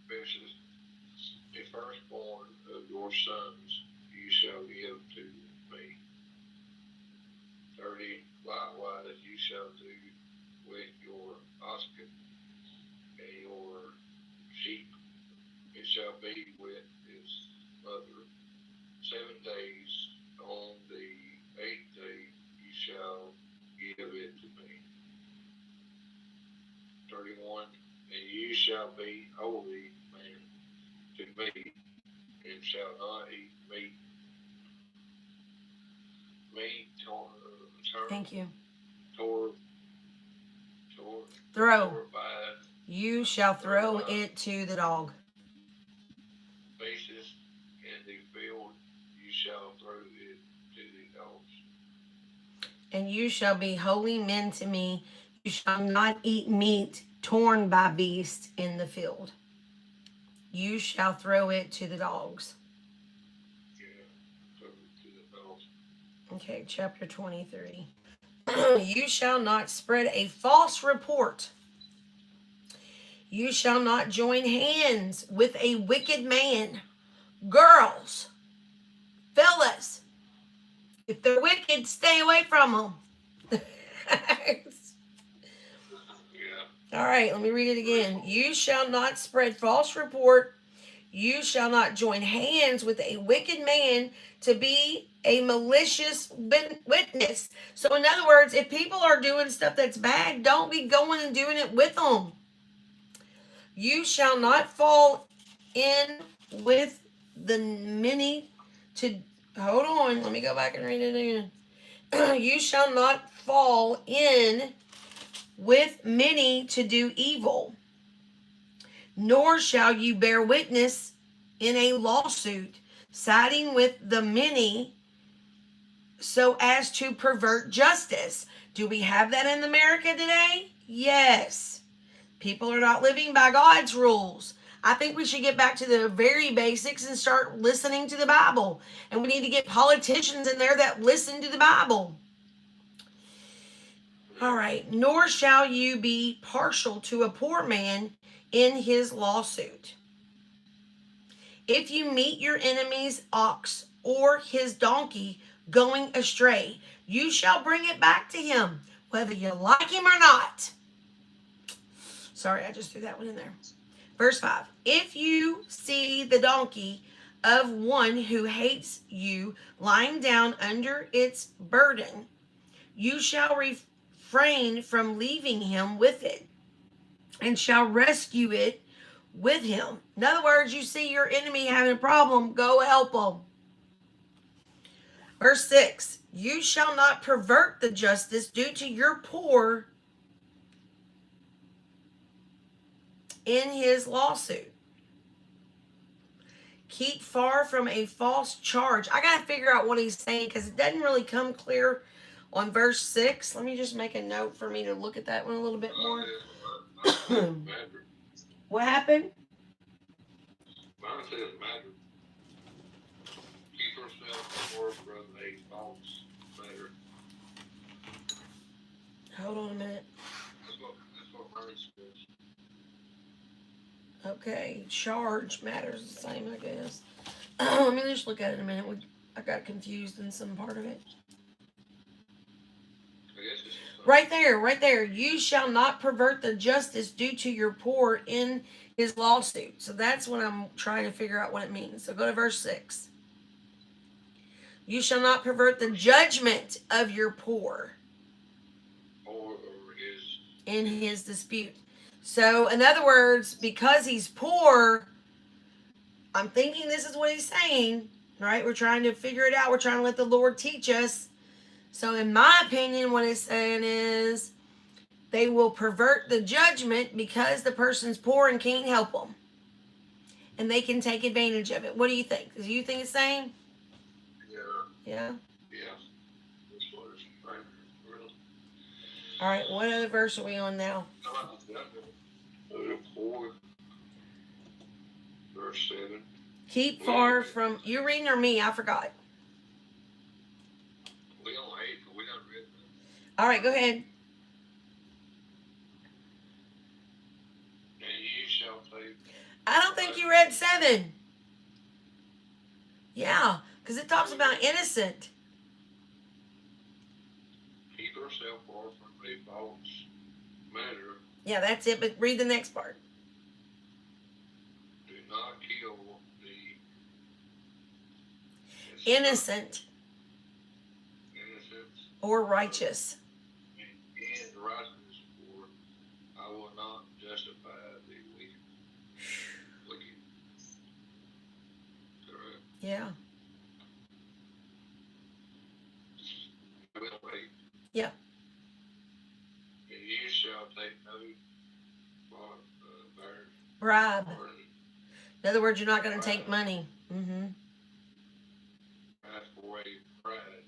Juices. The firstborn of your sons you shall give to me. 30. Likewise you shall do with your oxen and your sheep. It shall be with his mother. 7 days. On the 8th day you shall give it to me. 31. And you shall be holy man to me, and shall not eat meat. Thank you. Throw. You shall throw it to the dog. Faces in the field, you shall throw it to the dogs. And you shall be holy men to me. You shall not eat meat torn by beasts in the field. You shall throw it to the dogs. Yeah, throw it to the dogs. Okay, chapter 23. You shall not spread a false report. You shall not join hands with a wicked man. Girls, fellas, if they're wicked, stay away from them. All right, let me read it again. You shall not spread false report. You shall not join hands with a wicked man to be a malicious witness. So, in other words, if people are doing stuff that's bad, don't be going and doing it with them. You shall not fall in with the many to. Hold on, let me go back and read it again. You shall not fall in with many to do evil, nor shall you bear witness in a lawsuit, siding with the many so as to pervert justice. Do we have that in America today? Yes. People are not living by God's rules. I think we should get back to the very basics and start listening to the Bible. And we need to get politicians in there that listen to the Bible. All right. Nor shall you be partial to a poor man in his lawsuit. If you meet your enemy's ox or his donkey going astray, you shall bring it back to him, whether you like him or not. Sorry, I just threw that one in there. Verse 5. If you see the donkey of one who hates you lying down under its burden, you shall refrain from leaving him with it, and shall rescue it with him. In other words, you see your enemy having a problem, go help them. Verse 6. You shall not pervert the justice due to your poor in his lawsuit. Keep far from a false charge. I got to figure out what he's saying because it doesn't really come clear on verse 6. Let me just make a note for me to look at that one a little bit more. What happened? Mine says matter. Keep yourself far from a false matter. Hold on a minute. That's what mine says. Okay, charge matters the same, I guess. Let me just look at it in a minute. I got confused in some part of it. Right there. You shall not pervert the justice due to your poor in his lawsuit. So that's what I'm trying to figure out what it means. So go to verse 6. You shall not pervert the judgment of your poor in his dispute. So, in other words, because he's poor, I'm thinking this is what he's saying, right? We're trying to figure it out. We're trying to let the Lord teach us. So, in my opinion, what it's saying is they will pervert the judgment because the person's poor and can't help them. And they can take advantage of it. What do you think? Do you think it's saying? Yeah? Yeah. All right, what other verse are we on now? 4, verse 7. Keep far from... You reading or me? I forgot. We on 8, but we not read that. All right, go ahead. And you shall take... I don't think you read 7. Yeah, because it talks about innocent. Keep yourself far from a false matter. Yeah, that's it, but read the next part. Do not kill the innocent or righteous. And righteous, for I will not justify the wicked. Correct? Yeah. Yeah. And you shall take no bribe. In other words, you're not going to take money. For a pride.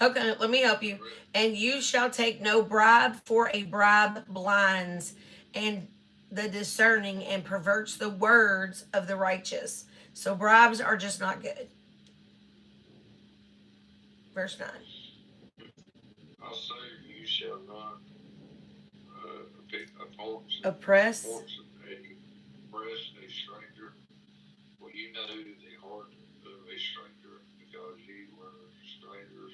Okay, let me help you. And you shall take no bribe, for a bribe blinds and the discerning and perverts the words of the righteous. So bribes are just not good. Verse 9. I'll say you shall not oppress a stranger, for you know the heart of a stranger, because ye were strangers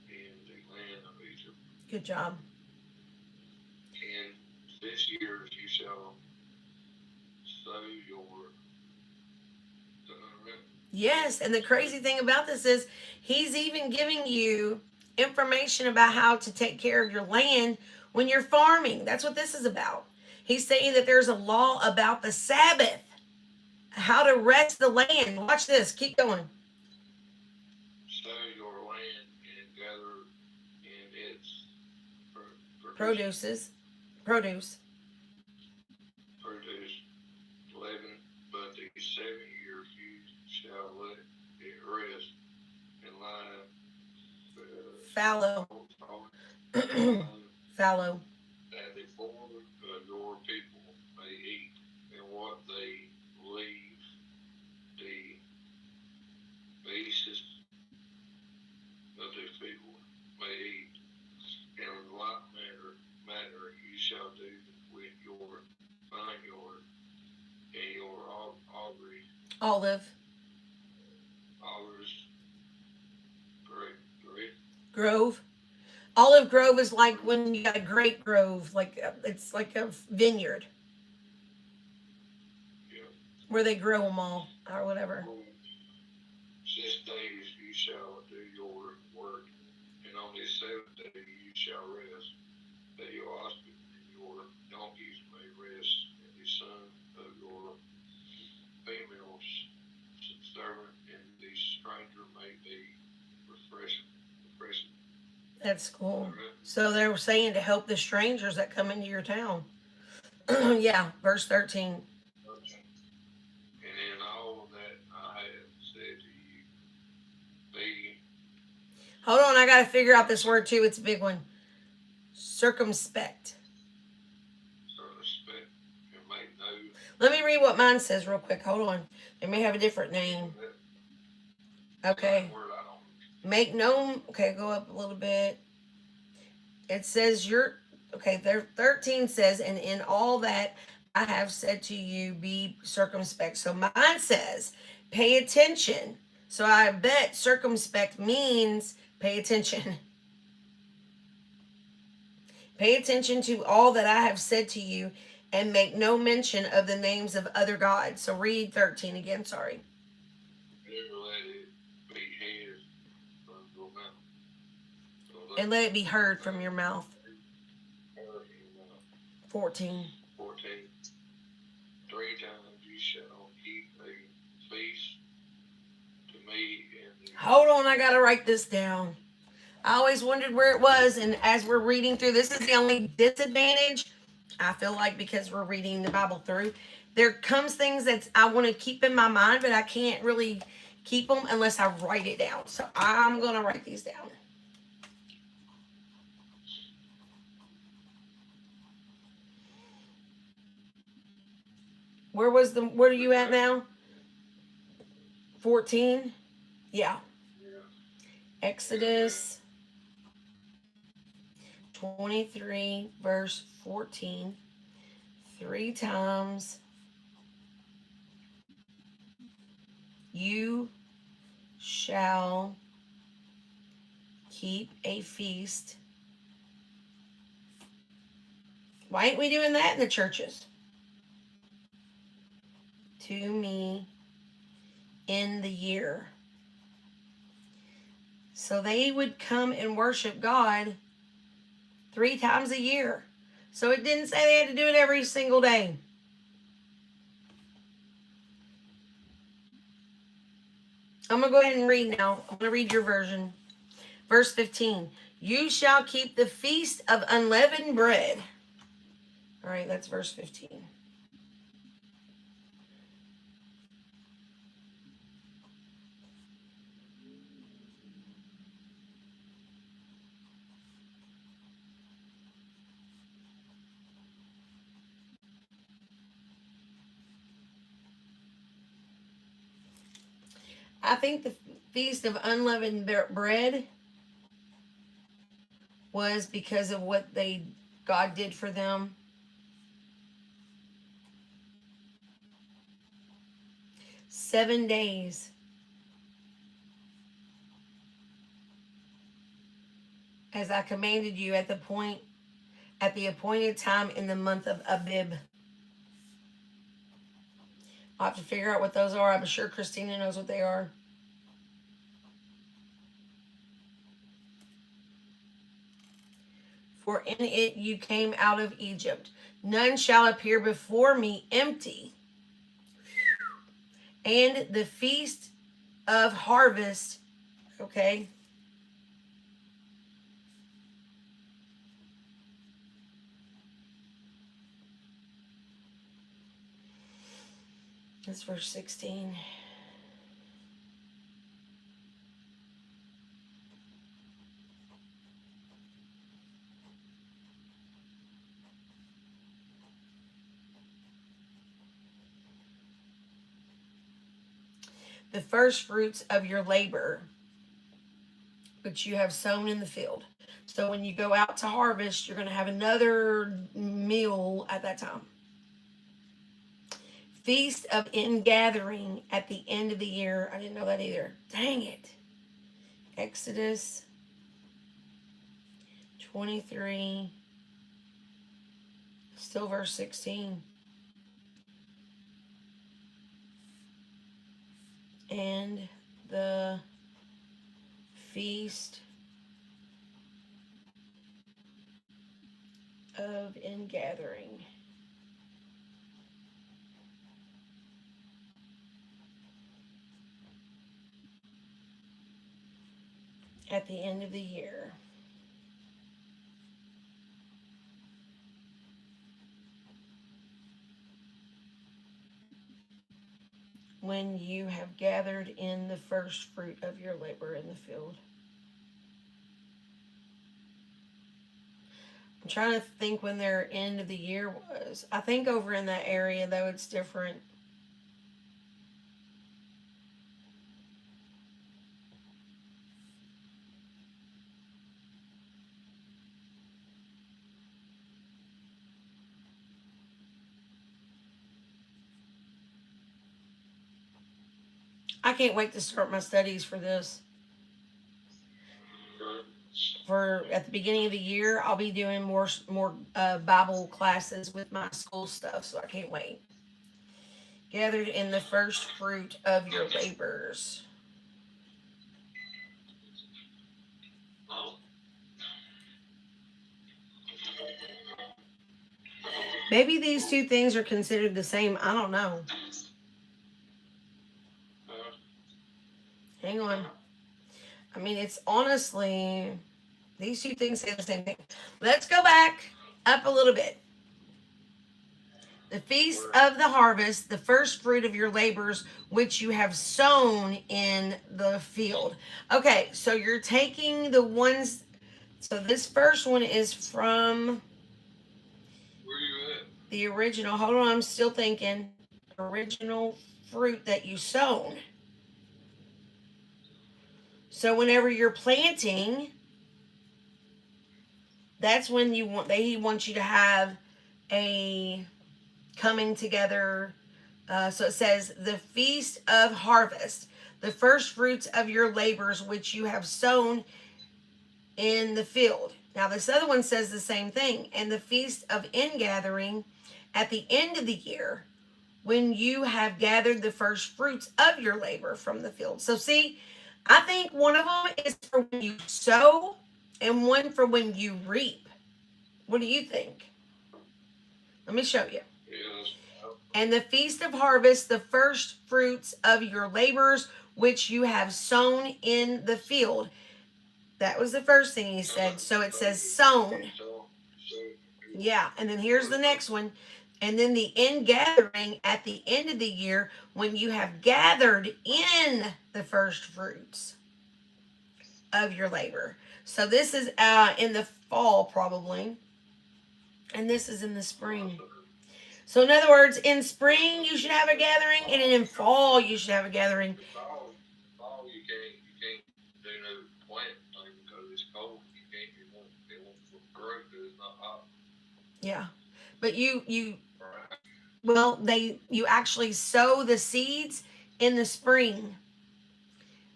in the land of Egypt. Good job. And 6 years you shall sow your... Yes, and the crazy thing about this is he's even giving you information about how to take care of your land when you're farming. That's what this is about. He's saying that there's a law about the Sabbath, how to rest the land. Watch this. Keep going. Sow your land and gather in its produce. 11, but the 7 years you shall let it rest and lie fallow. Fallow. That the form of your people may eat, and what they leave the basis of the people may eat. And in like manner you shall do with your vineyard and your olives. Grove. Olive grove is like when you got a grape grove, like it's like a vineyard. Yeah. Where they grow them all or whatever. 6 days you shall do your work, and on the 7th day you shall rest, that your oxen and your donkeys may rest, and the son of your females servant and the stranger may be refreshing. That's cool. So they were saying to help the strangers that come into your town. Yeah, verse 13. Okay. And in all that I have said to you, be Hold on, I got to figure out this word too. It's a big one. Circumspect. circumspect and make no. Let me read what mine says real quick. Hold on. It may have a different name. Okay. Word I don't. Make no. Okay, go up a little bit. It says you're. Okay, there 13 says, and in all that I have said to you, be circumspect. So mine says, pay attention. So I bet circumspect means pay attention. Pay attention to all that I have said to you, and make no mention of the names of other gods. So read 13 again, sorry. Never let it be hid from your mouth. And let it be heard from your mouth. 14. 14. 3 times you shall keep a feast to me in the. Hold on, I gotta write this down. I always wondered where it was, and as we're reading through, this is the only disadvantage I feel like, because we're reading the Bible through. There comes things that I want to keep in my mind, but I can't really keep them unless I write it down. So I'm gonna write these down. Where are you at now? 14? Yeah. Exodus 23, verse 14. 3 times you shall keep a feast. Why ain't we doing that in the churches? To me in the year. So they would come and worship God 3 times a year. So it didn't say they had to do it every single day. I'm going to go ahead and read now. I'm going to read your version. Verse 15. You shall keep the feast of unleavened bread. All right, that's verse 15. I think the feast of unleavened bread was because of what God did for them. 7 days as I commanded you at the appointed time in the month of Abib. I'll have to figure out what those are. I'm sure Christina knows what they are. For in it you came out of Egypt. None shall appear before me empty. And the feast of harvest, okay? That's verse 16. The first fruits of your labor, which you have sown in the field. So when you go out to harvest, you're going to have another meal at that time. Feast of ingathering at the end of the year. I didn't know that either. Dang it. Exodus 23, still verse 16. And the feast of ingathering. At the end of the year. when you have gathered in the first fruit of your labor in the field. I'm trying to think when their end of the year was. I think over in that area, though, it's different. I can't wait to start my studies for this. For at the beginning of the year, I'll be doing more Bible classes with my school stuff, so I can't wait. Gathered in the first fruit of your labors. Maybe these two things are considered the same. I don't know. Hang on. I mean, it's honestly, these two things say the same thing. Let's go back up a little bit. The feast of the harvest, the first fruit of your labors, which you have sown in the field. Okay, so you're taking the ones. So this first one is from Where you at? the original. Hold on, I'm still thinking. Original fruit that you sown. So whenever you're planting, that's when he wants you to have a coming together. So it says, the feast of harvest, the first fruits of your labors, which you have sown in the field. Now, this other one says the same thing. And the feast of ingathering at the end of the year, when you have gathered the first fruits of your labor from the field. So, see, I think one of them is for when you sow and one for when you reap. What do you think? Let me show you. Yes. And the feast of harvest, the first fruits of your labors, which you have sown in the field. That was the first thing he said. So it says sown. Yeah. And then here's the next one. And then the ingathering at the end of the year, when you have gathered in the first fruits of your labor. So this is in the fall probably. And this is in the spring. So in other words, in spring you should have a gathering, and in fall you should have a gathering. Fall you can't do no plant thing because it's cold. It won't grow because it's not hot. Yeah, but well, you actually sow the seeds in the spring.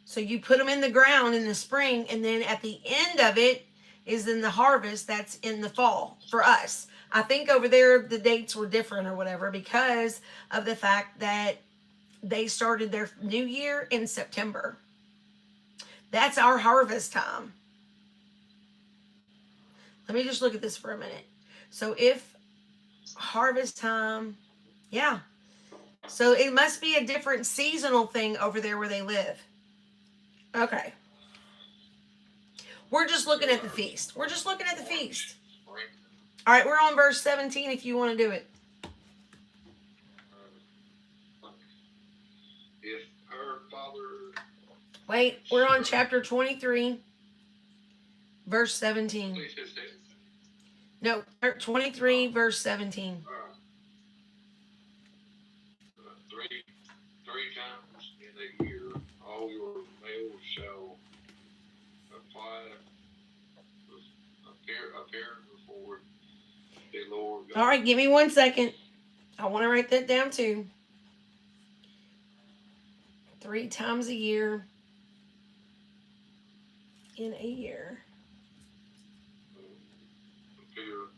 So you put them in the ground in the spring, and then at the end of it is in the harvest. That's in the fall for us. I think over there the dates were different or whatever because of the fact that they started their new year in September. That's our harvest time. Let me just look at this for a minute. So if harvest time, yeah. So it must be a different seasonal thing over there where they live. Okay. We're just looking at the feast. We're just looking at the feast. All right, we're on verse 17 if you want to do it. If her father... Wait, we're on chapter 23, verse 17. No, 23, verse 17. Three times in a year, all your males shall appear before the Lord God. All right, give me 1 second. I want to write that down too. 3 times a year in a year. Appear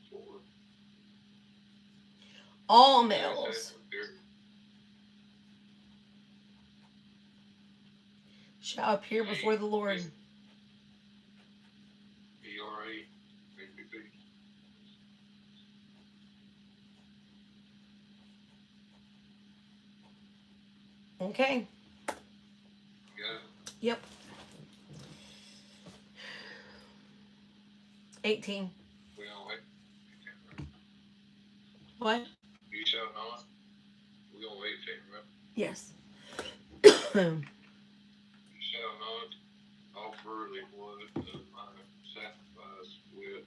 for all males shall appear before the Lord. Okay. Yep. 18. What? You shall not. We on 18, right? Yes. You shall not offer the blood of my sacrifice with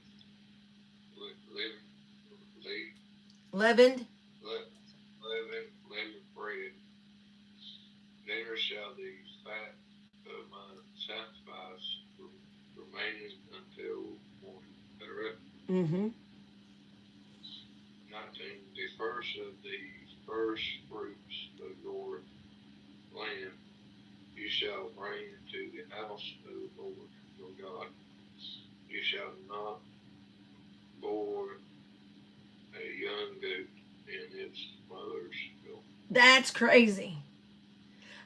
Leavened. leavened bread. Neither shall the fat of my sacrifice remain until morning. Is that right? Mm-hmm. 19. The first of the first fruits of your land you shall bring into the house of the Lord your God. You shall not boil a young goat in its mother's milk. That's crazy.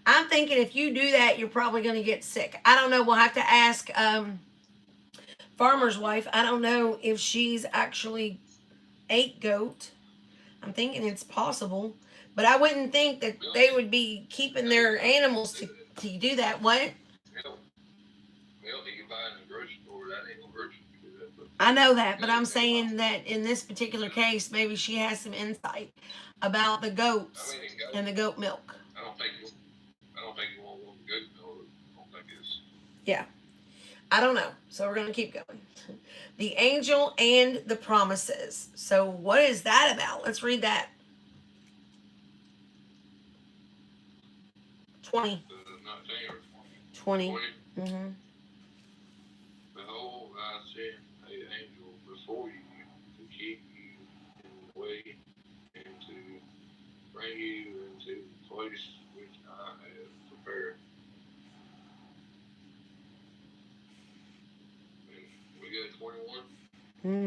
I'm thinking if you do that, you're probably going to get sick. I don't know. We'll have to ask farmer's wife. I don't know if she's actually ate goat. I'm thinking it's possible, but I wouldn't think that they would be keeping their animals to do that. What? Milk, milk that you buy in the grocery store, that ain't no grocery to do that. But I know that, but goat, I'm they might. saying that in this particular case, maybe she has some insight about the I goats mean, in goat, and the goat milk. I don't think you want one goat milk. I don't think it's. Yeah, I don't know. So we're going to keep going. The angel and the promises. So what is that about? Let's read that. 20. 19 or 20. 20. 20. Mm-hmm. Behold, I send an angel before you to keep you in the way and to bring you into the place which I have prepared. And we got 21.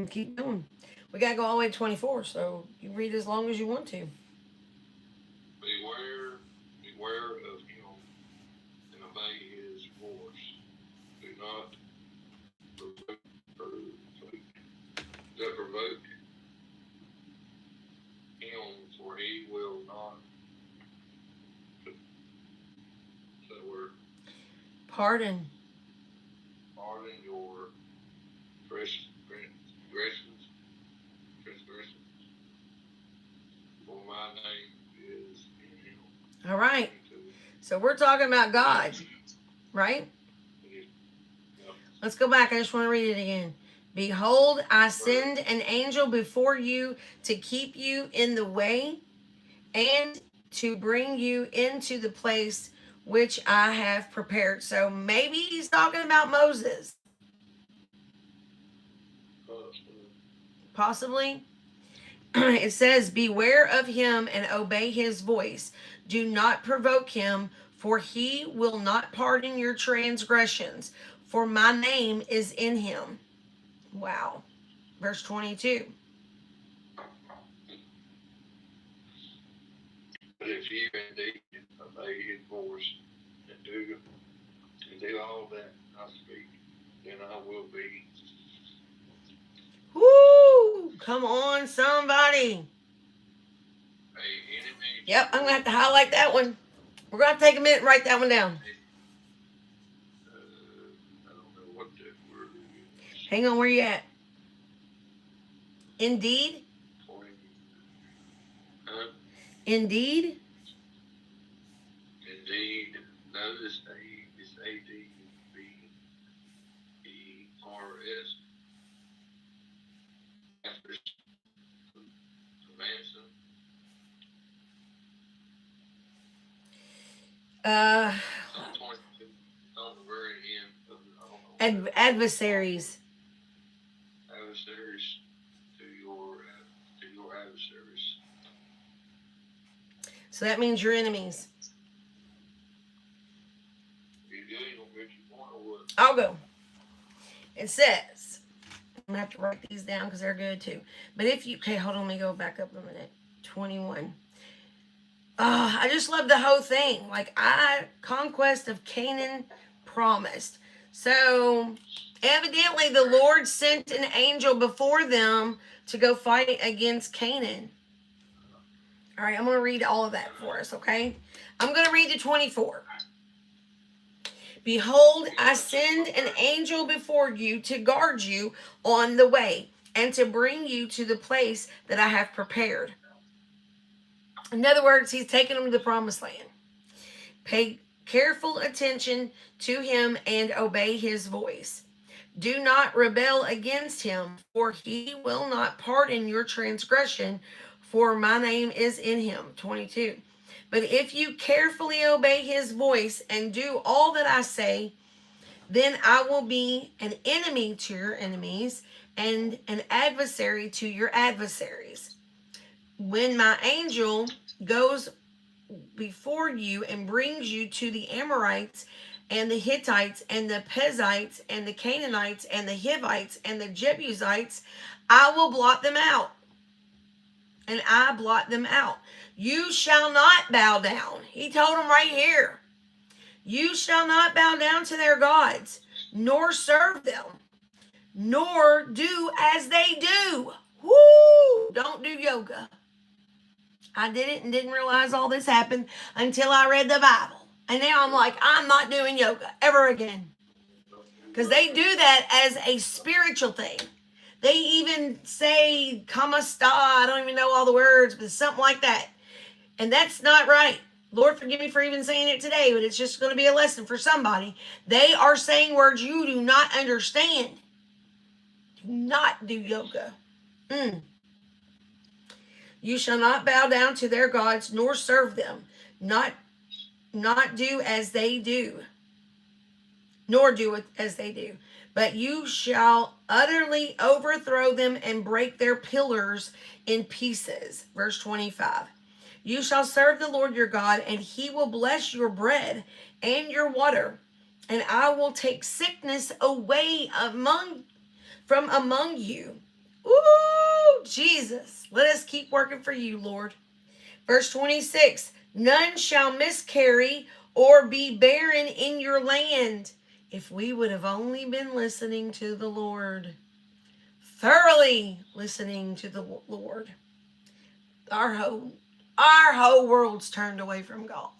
Keep going. We got to go all the way to 24, so you read as long as you want to. Beware of him and obey his voice. Do not provoke him, for he will not that word Pardon. pardon your transgressions, for my name is in him. All right. So we're talking about God, right? Yeah. Let's go back. I just want to read it again. Behold, I send an angel before you to keep you in the way and to bring you into the place which I have prepared. So maybe he's talking about Moses. Possibly. It says, beware of him and obey his voice. Do not provoke him, for he will not pardon your transgressions, for my name is in him. Wow. Verse 22. But if you indeed obey his voice and do all that I speak, then I will be. Woo! Come on, somebody. Enemy. Yep, I'm going to have to highlight that one. We're going to take a minute and write that one down. I don't know what that word is. Hang on, where you at? Indeed? Huh? Indeed? Indeed. Notice it's ADBERS. After Manson. On the very end of Adversaries. Adversaries to your adversaries. So that means your enemies. You do, you don't get your point or what? I'll go. It says, I'm going to have to write these down because they're good too. But if you, okay, hold on, let me go back up a minute. 21. I just love the whole thing. Like, conquest of Canaan promised. So, evidently, the Lord sent an angel before them to go fight against Canaan. All right, I'm going to read all of that for us, okay? I'm going to read to 24. Behold, I send an angel before you to guard you on the way and to bring you to the place that I have prepared. In other words, he's taking them to the promised land. Pay careful attention to him and obey his voice. Do not rebel against him, for he will not pardon your transgression, for my name is in him. 22. But if you carefully obey his voice and do all that I say, then I will be an enemy to your enemies and an adversary to your adversaries. When my angel goes before you and brings you to the Amorites and the Hittites and the Perizzites and the Canaanites and the Hivites and the Jebusites, I will blot them out. And I blot them out. You shall not bow down. He told them right here. You shall not bow down to their gods, nor serve them, nor do as they do. Woo! Don't do yoga. I did it and didn't realize all this happened until I read the Bible. And now I'm like, I'm not doing yoga ever again. Because they do that as a spiritual thing. They even say kamasta, I don't even know all the words, but something like that. And that's not right. Lord, forgive me for even saying it today, but it's just going to be a lesson for somebody. They are saying words you do not understand. Do not do yoga. You shall not bow down to their gods, nor serve them. Not do as they do, nor do it as they do. But you shall utterly overthrow them and break their pillars in pieces. Verse 25. You shall serve the Lord your God, and he will bless your bread and your water. And I will take sickness away from among you. Ooh, Jesus. Let us keep working for you, Lord. Verse 26. None shall miscarry or be barren in your land. If we would have only been listening to the Lord, thoroughly listening to the Lord, our whole world's turned away from God.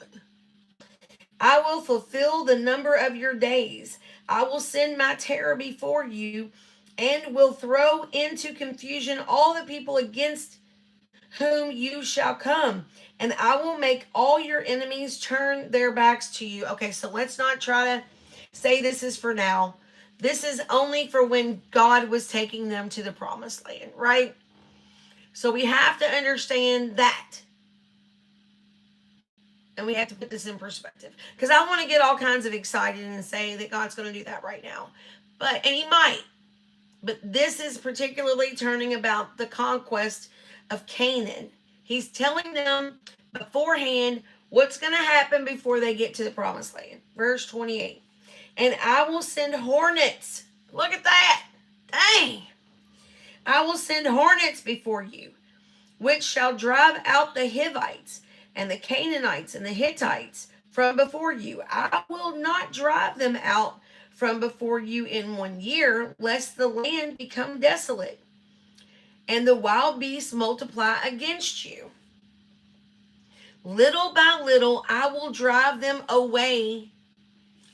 I will fulfill the number of your days. I will send my terror before you and will throw into confusion all the people against whom you shall come, and I will make all your enemies turn their backs to you. Okay, so let's not try to say this is for now. This is only for when God was taking them to the promised land, right? So we have to understand that. And we have to put this in perspective. Because I want to get all kinds of excited and say that God's going to do that right now. And he might. But this is particularly turning about the conquest of Canaan. He's telling them beforehand what's going to happen before they get to the promised land. Verse 28. And I will send hornets. Look at that. Dang. I will send hornets before you, which shall drive out the Hivites and the Canaanites and the Hittites from before you. I will not drive them out from before you in 1 year, lest the land become desolate and the wild beasts multiply against you. Little by little, I will drive them away.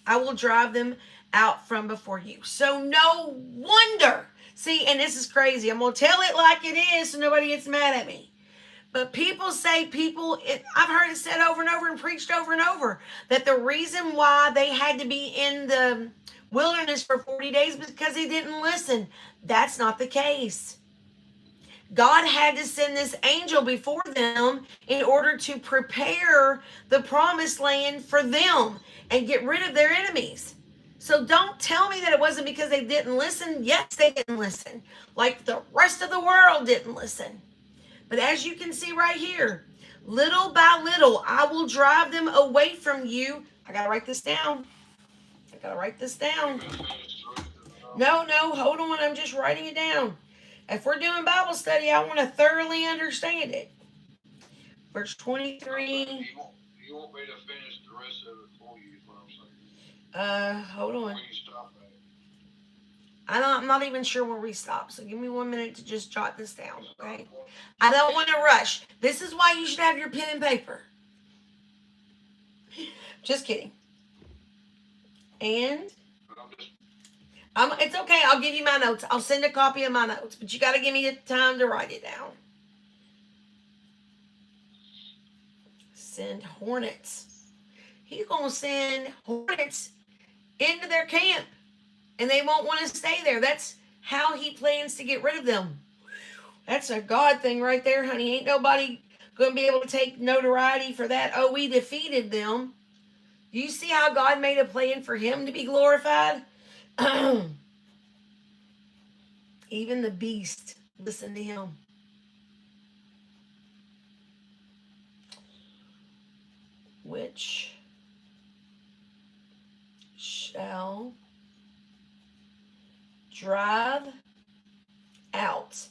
I will drive them out from before you. So no wonder. See, and this is crazy. I'm going to tell it like it is so nobody gets mad at me. But I've heard it said over and over and preached over and over that the reason why they had to be in the wilderness for 40 days was because they didn't listen. That's not the case. God had to send this angel before them in order to prepare the promised land for them and get rid of their enemies. So don't tell me that it wasn't because they didn't listen. Yes, they didn't listen. Like the rest of the world didn't listen. But as you can see right here, little by little, I will drive them away from you. I got to write this down. No, hold on. I'm just writing it down. If we're doing Bible study, I want to thoroughly understand it. Verse 23. You want me to finish the rest of it for you, is what I'm saying. Hold on. Where you stop at? I'm not even sure where we stop, so give me 1 minute to just jot this down, okay? I don't want to rush. This is why you should have your pen and paper. Just kidding. And it's okay. I'll give you my notes. I'll send a copy of my notes, but you got to give me the time to write it down. send hornets. He's going to send hornets into their camp, and they won't want to stay there. That's how he plans to get rid of them. That's a God thing right there, honey. Ain't nobody going to be able to take notoriety for that. Oh, we defeated them. You see how God made a plan for him to be glorified? Even the beast listened to him. Which shall drive out.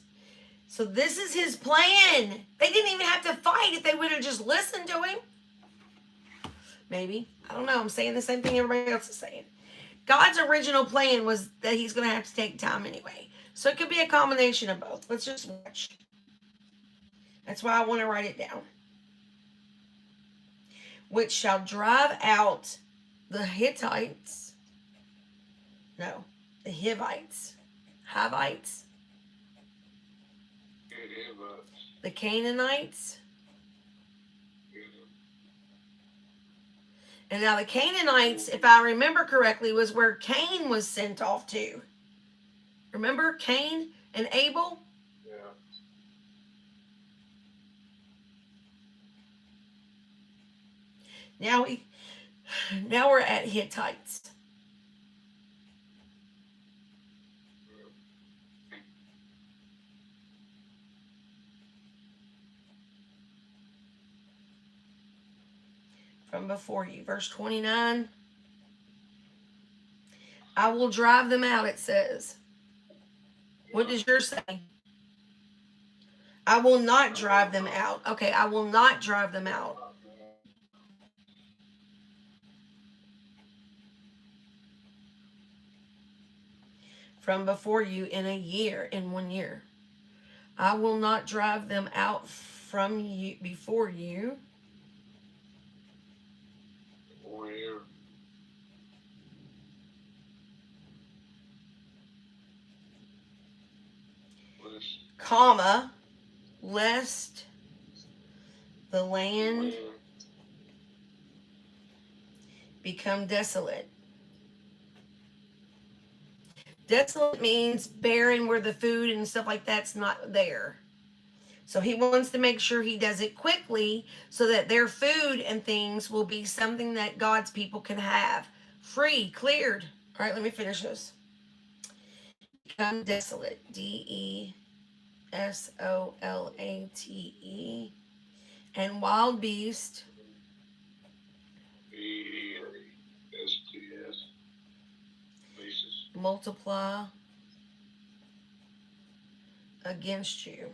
So this is his plan. They didn't even have to fight if they would have just listened to him. Maybe. I don't know. I'm saying the same thing everybody else is saying. God's original plan was that he's going to have to take time anyway. So it could be a combination of both. Let's just watch. That's why I want to write it down. Which shall drive out the Hittites. No, the Hivites. Hivites. The Canaanites. And now the Canaanites, if I remember correctly, was where Cain was sent off to. Remember Cain and Abel? Yeah. Now we're at Hittites. From before you. Verse 29. I will drive them out, it says. What does yours say? I will not drive them out. Okay, I will not drive them out. From before you in a year, in 1 year. I will not drive them out from you before you. Comma, lest the land become desolate. Desolate means barren, where the food and stuff like that's not there. So he wants to make sure he does it quickly so that their food and things will be something that God's people can have. Free, cleared. All right, let me finish this. Become desolate. Desolate. And wild beast. Multiply against you.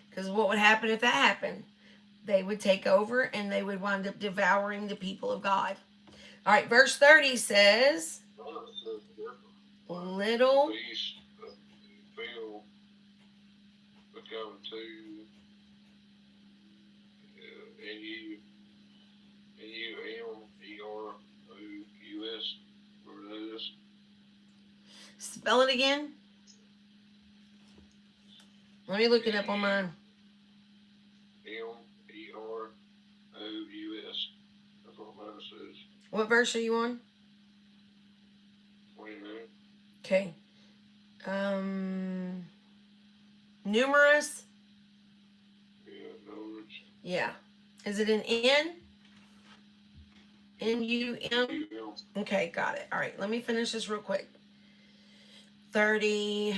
Because what would happen if that happened? They would take over and they would wind up devouring the people of God. All right, verse 30 says, little become two, N-U-M-E-R-O-U-S, whatever that is. Spell it again. Let me look it up on mine. M-E-R-O-U-S. That's what mine says. What verse are you on? 29. Okay. Numerous? Yeah, numerous. Yeah. Is it an N? N-U-M? Okay, got it. All right, let me finish this real quick. 30.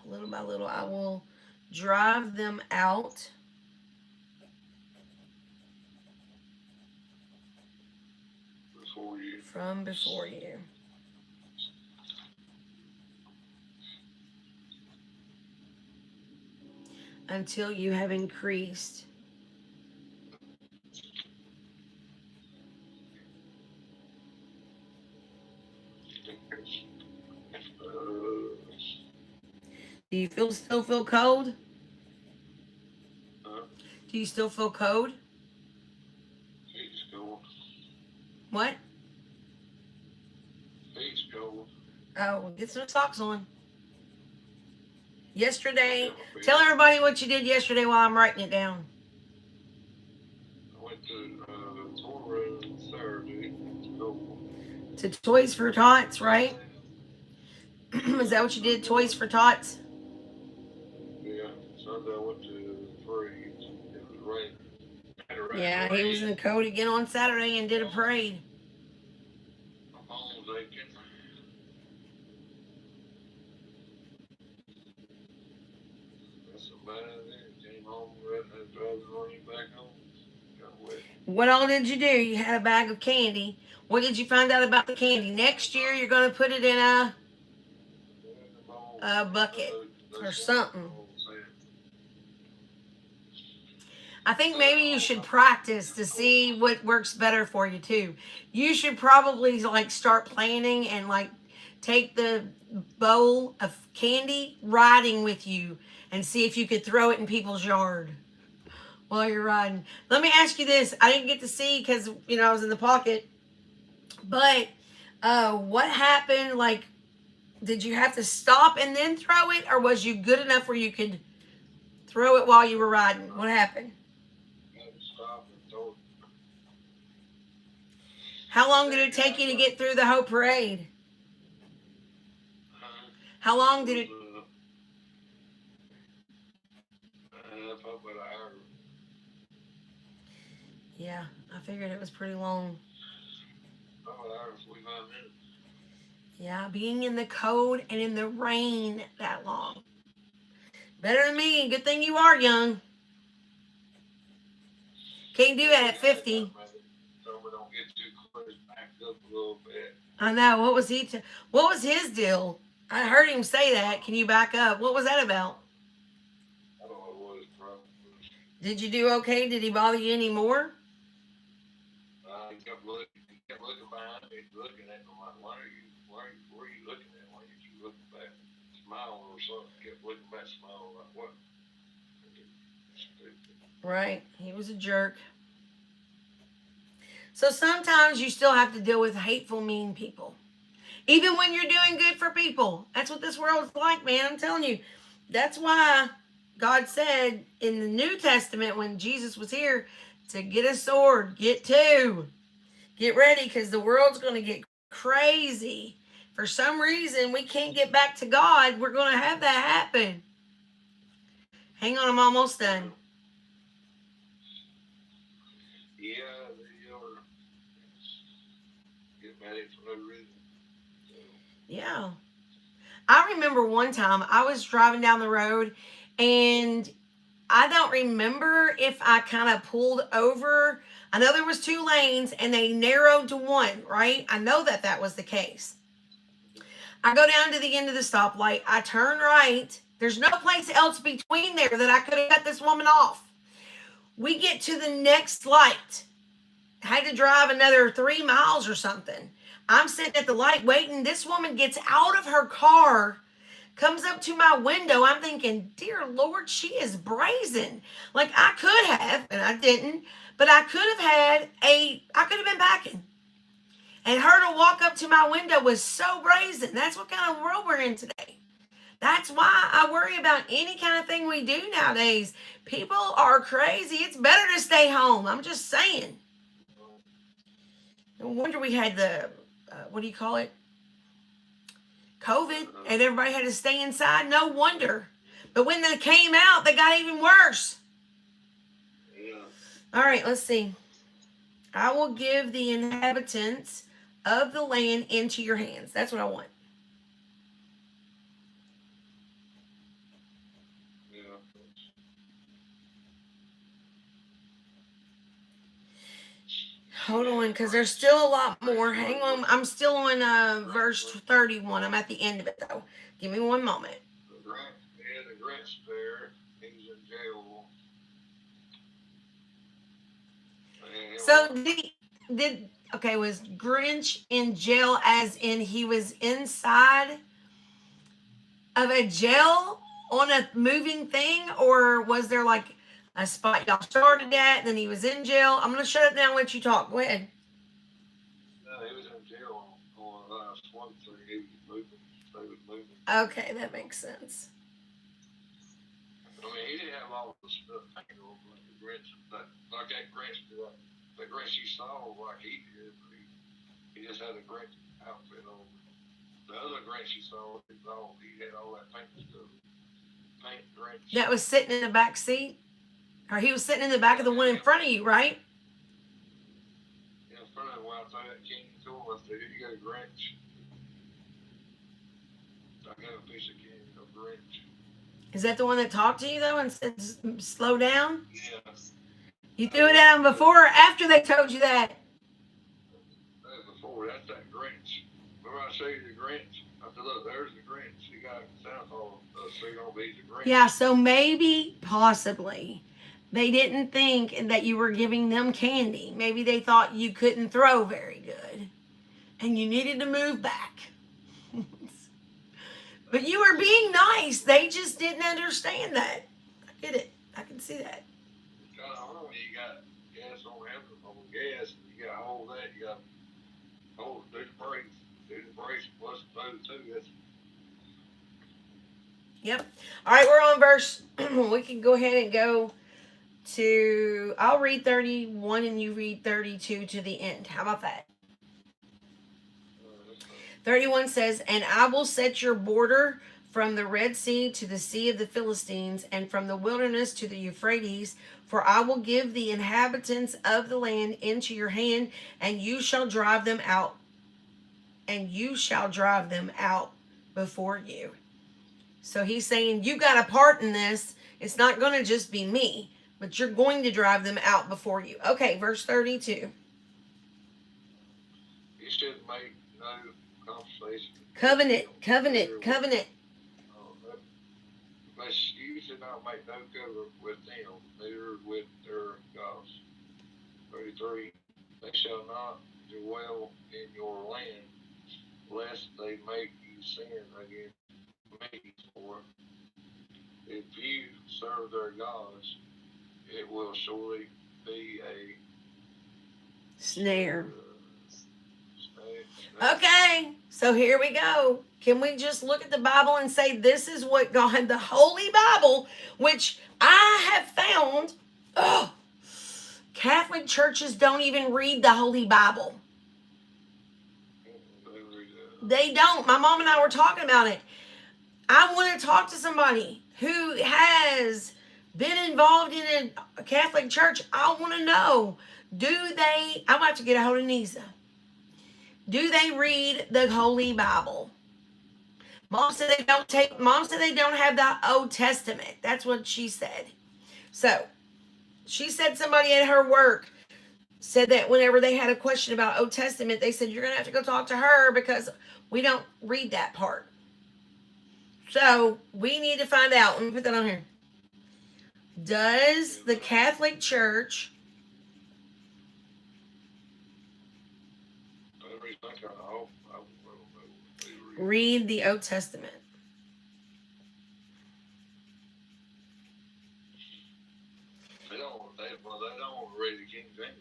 Little by little, I will drive them out. Before you. From before you. Until you have increased. Do you still feel cold? Huh? Do you still feel cold? Feet's cold. What? Feet's cold. Oh, get some socks on. Yesterday, tell everybody what you did yesterday while I'm writing it down. Tour Saturday. So, To Toys for Tots, right? Is that what you did? Toys for Tots? yeah, Sunday I went to the parade. It was raining. Had to ride Yeah, he was in rain. the code again on Saturday and did a parade. My phone's aching. That's about it. Came home, I drove the rain back home. Got wet. What all did you do? You had a bag of candy. What did you find out about the candy? Next year, you're going to put it in a bucket or something. I think maybe you should practice to see what works better for you too. You should probably like start planning and like take the bowl of candy riding with you and see if you could throw it in people's yard while you're riding. Let me ask you this. I didn't get to see because I was in the pocket, but what happened? Like, did you have to stop and then throw it, or was you good enough where you could throw it while you were riding? What happened? How long did it take you to get through the whole parade? How long did it? About an hour. Yeah, I figured it was pretty long. About an hour and 45 minutes. Yeah, being in the cold and in the rain that long. Better than me. Good thing you are young. Can't do it at 50. So we don't get too close, back up a little bit. I know. What was what was his deal? I heard him say that. Can you back up? What was that about? I don't know what his problem was. Did you do okay? Did he bother you anymore? He kept looking behind me, looking at me like, where are you looking at? Why did you look back? Smiling or something. Kept looking back, smiling like, what? Stupid. Right. He was a jerk. So sometimes you still have to deal with hateful, mean people. Even when you're doing good for people. That's what this world's like, man. I'm telling you. That's why God said in the New Testament when Jesus was here to get a sword, get two. Get ready because the world's going to get crazy. For some reason, we can't get back to God. We're going to have that happen. Hang on, I'm almost done. Yeah, they are. Get mad for no reason. So. Yeah. I remember one time I was driving down the road and I don't remember if I kind of pulled over. I know there was two lanes and they narrowed to one, right? I know that was the case. I go down to the end of the stoplight. I turn right. There's no place else between there that I could have cut this woman off. We get to the next light. I had to drive another 3 miles or something. I'm sitting at the light waiting. This woman gets out of her car, comes up to my window. I'm thinking, dear Lord, she is brazen. Like I could have, and I didn't, but I could have been backing. And her to walk up to my window was so brazen. That's what kind of world we're in today. That's why I worry about any kind of thing we do nowadays. People are crazy. It's better to stay home. I'm just saying. No wonder we had the, what do you call it? COVID, and everybody had to stay inside. No wonder. But when they came out, they got even worse. Yeah. All right, let's see. I will give the inhabitants of the land into your hands. That's what I want. Yeah. Hold on, because there's still a lot more. Hang on. I'm still on verse 31. I'm at the end of it, though. Give me one moment. The Grinch there, he's in jail. So was Grinch in jail as in he was inside of a jail on a moving thing, or was there like a spot y'all started at and then he was in jail? I'm going to shut it down and let you talk. Go ahead. No, he was in jail on Swan Street. He was moving. They was moving. Okay, that makes sense. I mean, he didn't have all the stuff taken over like the Grinch, like that Grinch did. the Grinch he saw like he did. He just had a Grinch outfit on. The other Grinch he saw, he had all that paint stuff. Paint Grinch. That was sitting in the back seat? Or he was sitting in the back of the one in front of you, right? In front of him, when I threw that candy to him, I said, "Here you go, Grinch." I got a piece of candy, no Grinch. Is that the one that talked to you, though, and said, slow down? Yeah. You threw it at him before or after they told you that? Before, that's that Grinch. Remember I showed you the Grinch? I said, look, there's the Grinch. He got Santa Claus suit on, but he's a Grinch. Yeah, so maybe, possibly, they didn't think that you were giving them candy. Maybe they thought you couldn't throw very good and you needed to move back. But you were being nice. They just didn't understand that. I get it. I can see that. It's kind of hard when you got gas on gas, and you got to hold that. You got to do the brakes. Do the brakes plus the boat, too. Yep. All right, we're on verse. We can go ahead and go to. I'll read 31 and you read 32 to the end. How about that? 31 says, "And I will set your border from the Red Sea to the Sea of the Philistines, and from the wilderness to the Euphrates, for I will give the inhabitants of the land into your hand, and you shall drive them out. And you shall drive them out before you." So he's saying, you got a part in this. It's not going to just be me, but you're going to drive them out before you. Okay, verse 32. You should make no conversation. Covenant. But you should not make no covenant with them, neither with their gods. 33. They shall not dwell in your land, lest they make you sin against me. For if you serve their gods, it will surely be a Snare. snare. Okay, so here we go. Can we just look at the Bible and say this is what God, the Holy Bible, which I have found, Catholic churches don't even read the Holy Bible. They don't. My mom and I were talking about it. I want to talk to somebody who has been involved in a Catholic church. I want to know, I'm going to have to get a hold of Nisa. Do they read the Holy Bible? Mom said they don't have the Old Testament. That's what she said. So, she said somebody at her work said that whenever they had a question about Old Testament, they said, you're going to have to go talk to her because we don't read that part. So, we need to find out. Let me put that on here. Does the Catholic Church read the Old Testament? They don't read the King James.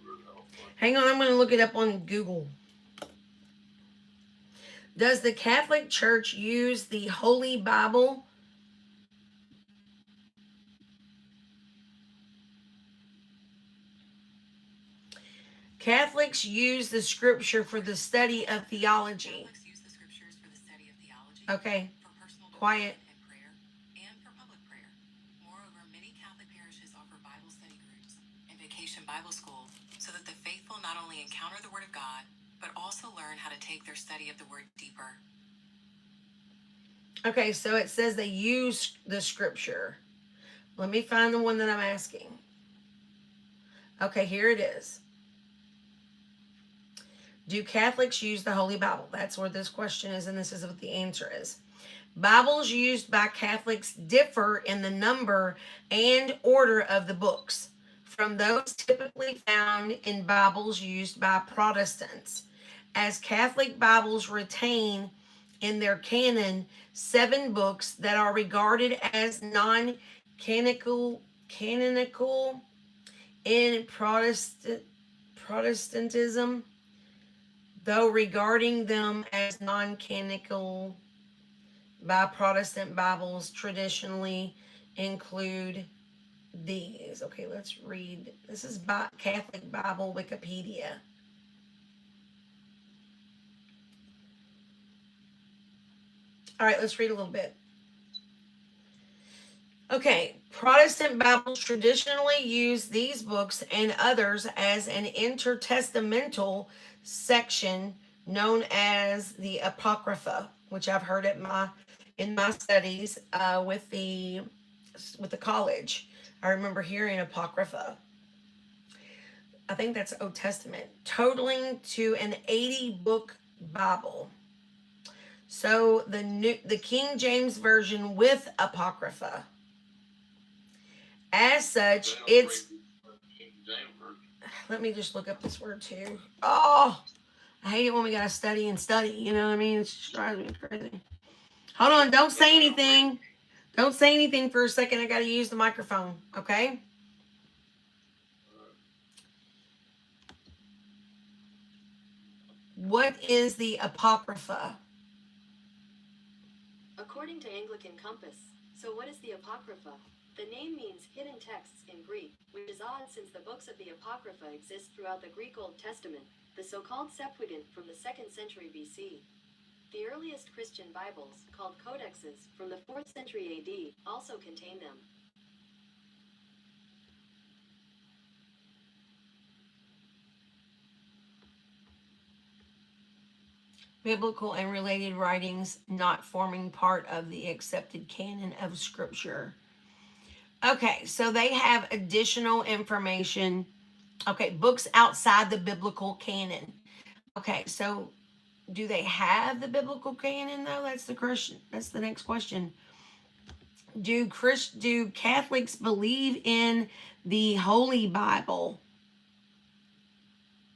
Hang on, I'm going to look it up on Google. Does the Catholic Church use the Holy Bible? Catholics use the scripture for the study of theology. Okay. Quiet. Bible school so that the faithful not only encounter the Word of God, but also learn how to take their study of the Word deeper. Okay, so it says they use the scripture. Let me find the one that I'm asking. Okay, here it is. Do Catholics use the Holy Bible? That's where this question is, and this is what the answer is. Bibles used by Catholics differ in the number and order of the books from those typically found in Bibles used by Protestants, as Catholic Bibles retain in their canon 7 books that are regarded as non-canonical in Protestantism, though regarding them as non-canonical by Protestant Bibles traditionally include these. Okay, let's read. This is Catholic Bible Wikipedia. All right, let's read a little bit. Okay, Protestant Bibles traditionally use these books and others as an intertestamental section known as the Apocrypha, which I've heard in my studies with the college. I remember hearing Apocrypha. I think that's Old Testament, totaling to an 80-book Bible. So the King James Version with Apocrypha. As such, it's. Let me just look up this word too. Oh, I hate it when we gotta study and study. You know what I mean? It just drives me crazy. Hold on, don't say anything. Don't say anything for a second. I gotta use the microphone. Okay. What is the Apocrypha? According to Anglican Compass. So what is the Apocrypha? The name means hidden texts in Greek, which is odd since the books of the Apocrypha exist throughout the Greek Old Testament, the so-called Septuagint from the 2nd century BC. The earliest Christian Bibles, called codexes, from the 4th century AD, also contain them. Biblical and related writings not forming part of the accepted canon of Scripture. Okay, so they have additional information. Okay, books outside the biblical canon. Okay, so do they have the biblical canon though? That's the question. That's the next question. Do Catholics believe in the Holy Bible?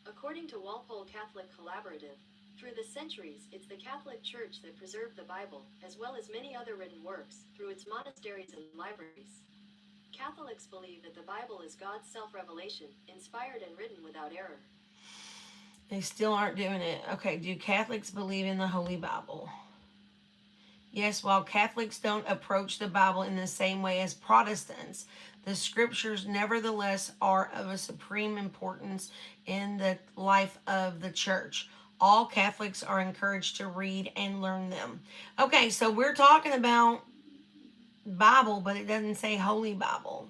According to Walpole Catholic Collaborative, through the centuries, it's the Catholic Church that preserved the Bible, as well as many other written works, through its monasteries and libraries. Catholics believe that the Bible is God's self-revelation, inspired and written without error. They still aren't doing it. Okay, do Catholics believe in the Holy Bible? Yes, while Catholics don't approach the Bible in the same way as Protestants, the scriptures nevertheless are of a supreme importance in the life of the church. All Catholics are encouraged to read and learn them. Okay, so we're talking about Bible, but it doesn't say Holy Bible.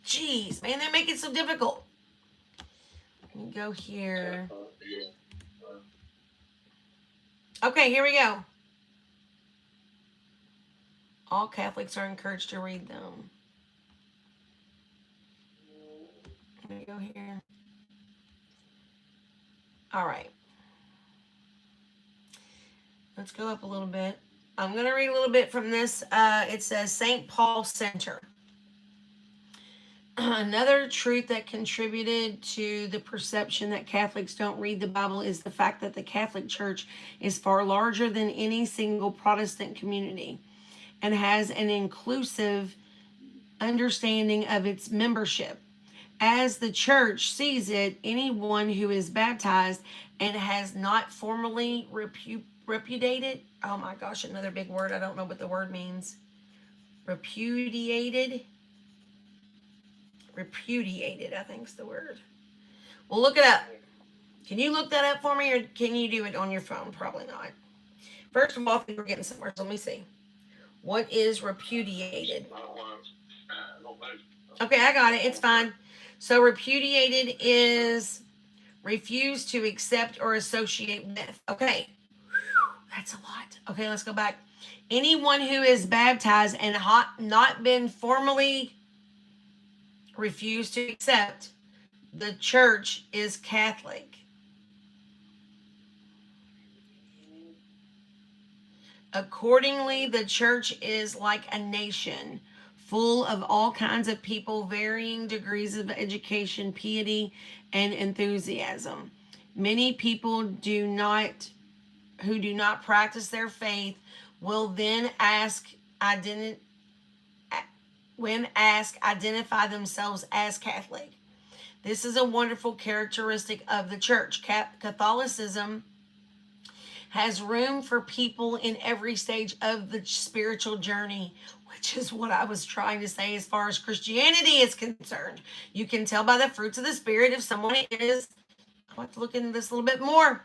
Jeez, man, they make it so difficult. Let me go here. Okay, here we go. All Catholics are encouraged to read them. Let me go here. All right. Let's go up a little bit. I'm going to read a little bit from this. It says St. Paul Center. Another truth that contributed to the perception that Catholics don't read the Bible is the fact that the Catholic Church is far larger than any single Protestant community and has an inclusive understanding of its membership. As the church sees it, anyone who is baptized and has not formally repudiated, oh my gosh, another big word, I don't know what the word means. Repudiated, I think is the word. Well, look it up. Can you look that up for me, or can you do it on your phone? Probably not. First of all, I think we're getting somewhere, so let me see. What is repudiated? Okay, I got it. It's fine. So repudiated is refuse to accept or associate with. Okay. That's a lot. Okay, let's go back. Anyone who is baptized and not been formally refused to accept the church is Catholic. Accordingly, the church is like a nation full of all kinds of people, varying degrees of education, piety, and enthusiasm. Many people who do not practice their faith will then identify themselves as Catholic. This is a wonderful characteristic of the church. Catholicism has room for people in every stage of the spiritual journey, which is what I was trying to say as far as Christianity is concerned. You can tell by the fruits of the Spirit if someone is. I'll have to look into this a little bit more.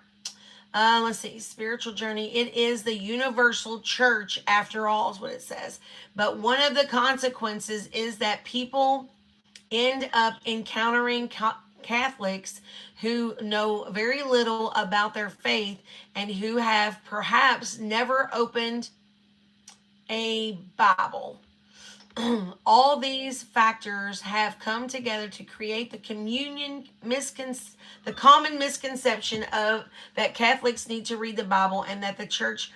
Let's see, spiritual journey. It is the universal church, after all, is what it says. But one of the consequences is that people end up encountering Catholics who know very little about their faith and who have perhaps never opened a Bible. All these factors have come together to create the the common misconception of that Catholics need to read the Bible and that the church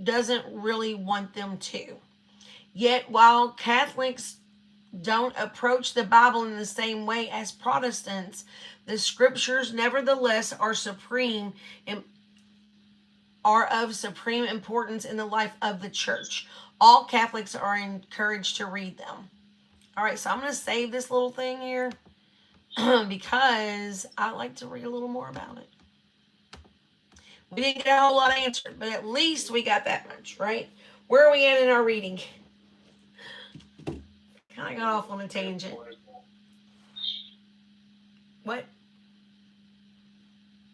doesn't really want them to. Yet, while Catholics don't approach the Bible in the same way as Protestants, the scriptures nevertheless are of supreme importance in the life of the church. All Catholics are encouraged to read them. All right, so I'm going to save this little thing here because I like to read a little more about it. We didn't get a whole lot answered, but at least we got that much, right? Where are we at in our reading? Kind of got off on a tangent. What?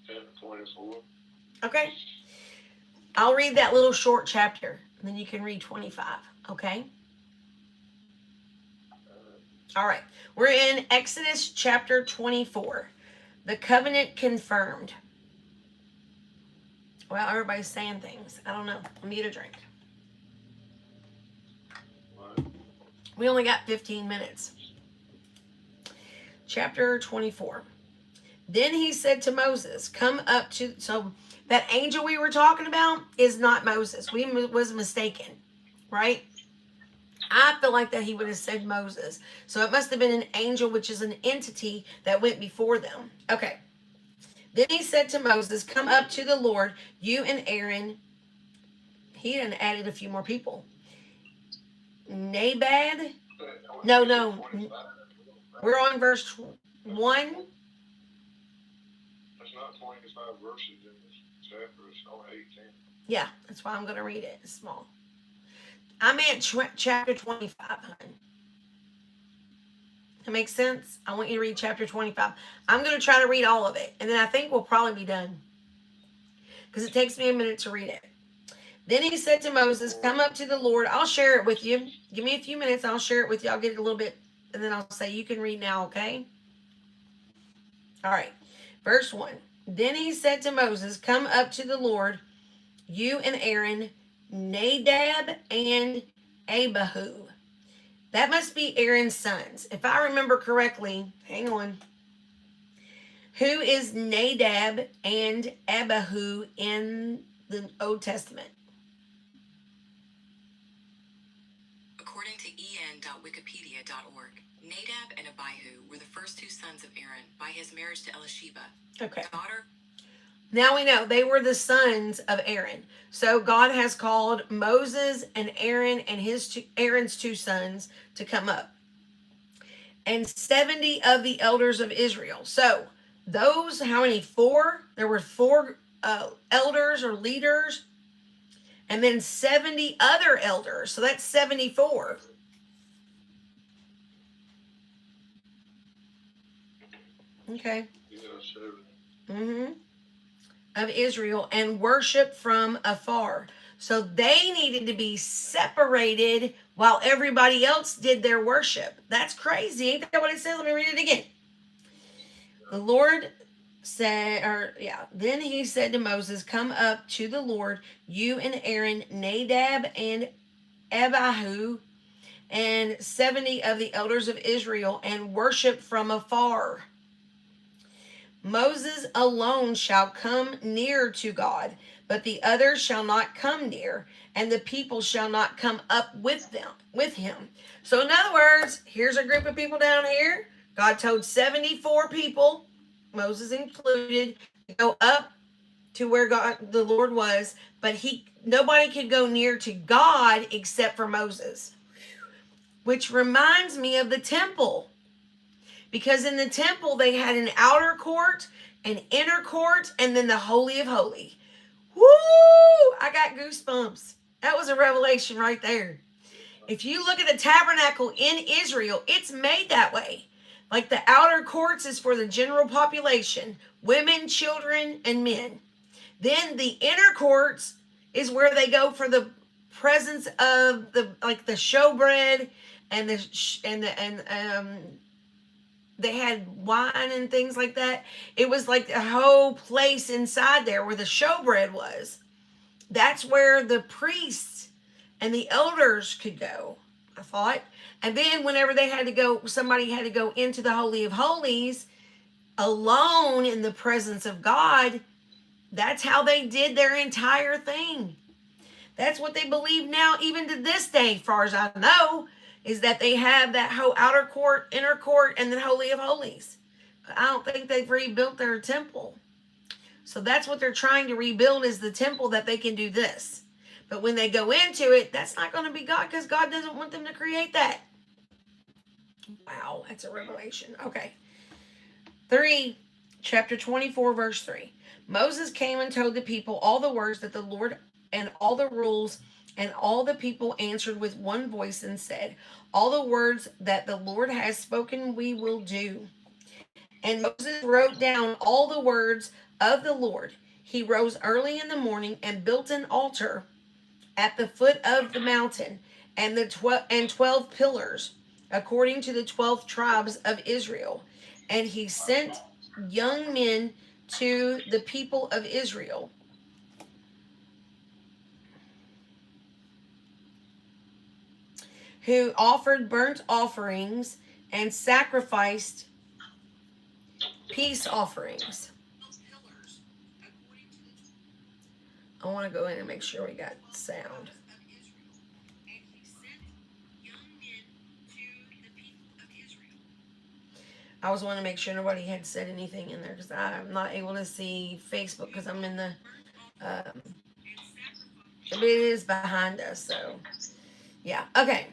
10:24. Okay. I'll read that little short chapter, and then you can read 25, okay? All right. We're in Exodus chapter 24. The covenant confirmed. Well, everybody's saying things. I don't know. Let me get a drink. We only got 15 minutes. Chapter 24. Then he said to Moses, come up to... So that angel we were talking about is not Moses. We was mistaken, right? I feel like that he would have said Moses. So it must have been an angel, which is an entity that went before them. Okay. Then he said to Moses, come up to the Lord, you and Aaron. He done added a few more people. Nabad. No. We're on verse 1. That's not 25 verses in this chapter. It's only 18. Yeah, that's why I'm going to read it. It's small. I'm at chapter 25, hon. That makes sense? I want you to read chapter 25. I'm going to try to read all of it, and then I think we'll probably be done because it takes me a minute to read it. Then he said to Moses, come up to the Lord. I'll share it with you. Give me a few minutes. I'll share it with you. I'll get it a little bit, and then I'll say you can read now, okay? All right. Verse 1. Then he said to Moses, come up to the Lord, you and Aaron, Nadab and Abihu. That must be Aaron's sons. If I remember correctly, hang on. Who is Nadab and Abihu in the Old Testament? According to en.wikipedia.org, Nadab and Abihu were the first two sons of Aaron by his marriage to Elisheba. Okay. Daughter. Now we know they were the sons of Aaron. So God has called Moses and Aaron and Aaron's two sons to come up. And 70 of the elders of Israel. So those, how many? 4? There were 4 elders or leaders. And then 70 other elders. So that's 74. Okay. Mm-hmm. Of Israel and worship from afar. So they needed to be separated while everybody else did their worship. That's crazy. Ain't that what it says? Let me read it again. The Lord said, then he said to Moses, come up to the Lord, you and Aaron, Nadab and Abihu, and 70 of the elders of Israel, and worship from afar. Moses alone shall come near to God, but the others shall not come near, and the people shall not come up with him. So in other words, here's a group of people down here. God told 74 people, Moses included, to go up to where the Lord was, but nobody could go near to God except for Moses. Which reminds me of the temple. Because in the temple, they had an outer court, an inner court, and then the Holy of Holies. Woo! I got goosebumps. That was a revelation right there. If you look at the tabernacle in Israel, it's made that way. Like the outer courts is for the general population, women, children, and men. Then the inner courts is where they go for the presence of the showbread and they had wine and things like that. It was like a whole place inside there where the showbread was. That's where the priests and the elders could go, I thought. And then whenever they had to go, somebody had to go into the Holy of Holies alone in the presence of God. That's how they did their entire thing. That's what they believe now, even to this day, as far as I know, is that they have that whole outer court, inner court, and the Holy of Holies. But I don't think they've rebuilt their temple. So that's what they're trying to rebuild, is the temple that they can do this. But when they go into it, that's not going to be God, because God doesn't want them to create that. Wow, that's a revelation. Okay. 3, chapter 24, verse 3. Moses came and told the people all the words that the Lord and all the rules, and all the people answered with one voice and said, all the words that the Lord has spoken we will do. And Moses wrote down all the words of the Lord. He rose early in the morning and built an altar at the foot of the mountain, and 12 pillars, according to the 12 tribes of Israel. And he sent young men to the people of Israel, who offered burnt offerings and sacrificed peace offerings. I want to go in and make sure we got sound. I was wanting to make sure nobody had said anything in there, because I'm not able to see Facebook because I'm in the. It is behind us, so yeah. Okay.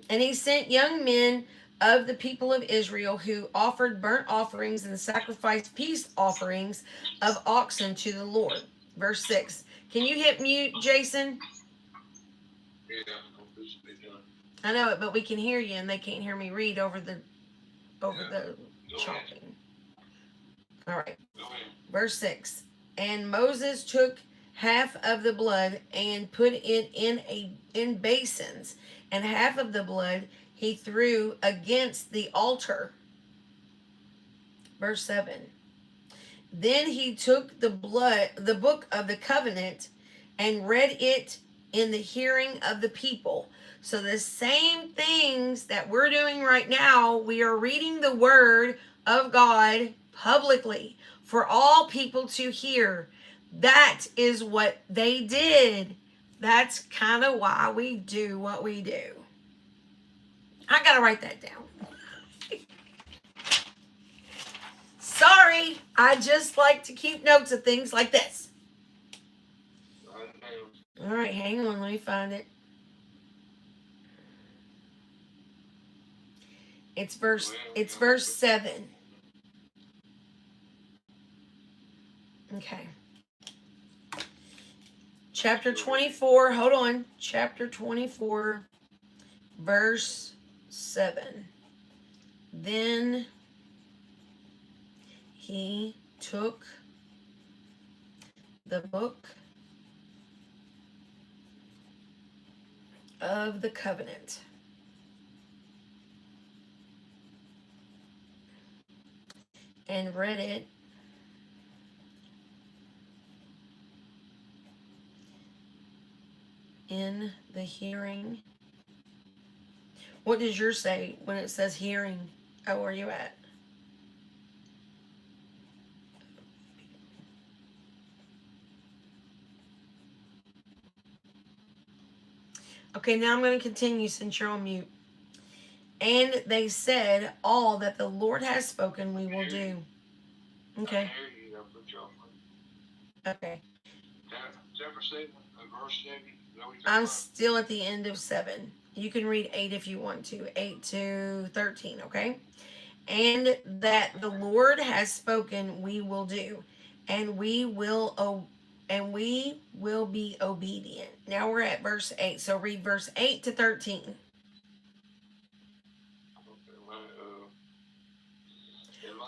And he sent young men of the people of Israel, who offered burnt offerings and sacrificed peace offerings of oxen to the Lord. Verse 6. Can you hit mute, Jason? Yeah, I know it, but we can hear you, and they can't hear me read over the chopping. All right. Verse 6. And Moses took half of the blood and put it in basins, and half of the blood he threw against the altar. Verse 7. Then he took the book of the covenant, and read it in the hearing of the people. So the same things that we're doing right now, we are reading the word of God publicly for all people to hear. That is what they did. That's kind of why we do what we do. I gotta write that down. Sorry, I just like to keep notes of things like this. All right, hang on, let me find it. It's verse 7. Okay. Chapter 24, hold on. Chapter 24, verse 7. Then he took the book of the covenant and read it in the hearing. What does yours say when it says hearing? Oh, where are you at? Okay, now I'm going to continue since you're on mute. And they said, all that the Lord has spoken we will do. Okay. Okay. I'm still at the end of 7. You can read 8 if you want to. 8 to 13, okay? And that the Lord has spoken we will do. And we will be obedient. Now we're at verse 8. So read verse 8 to 13.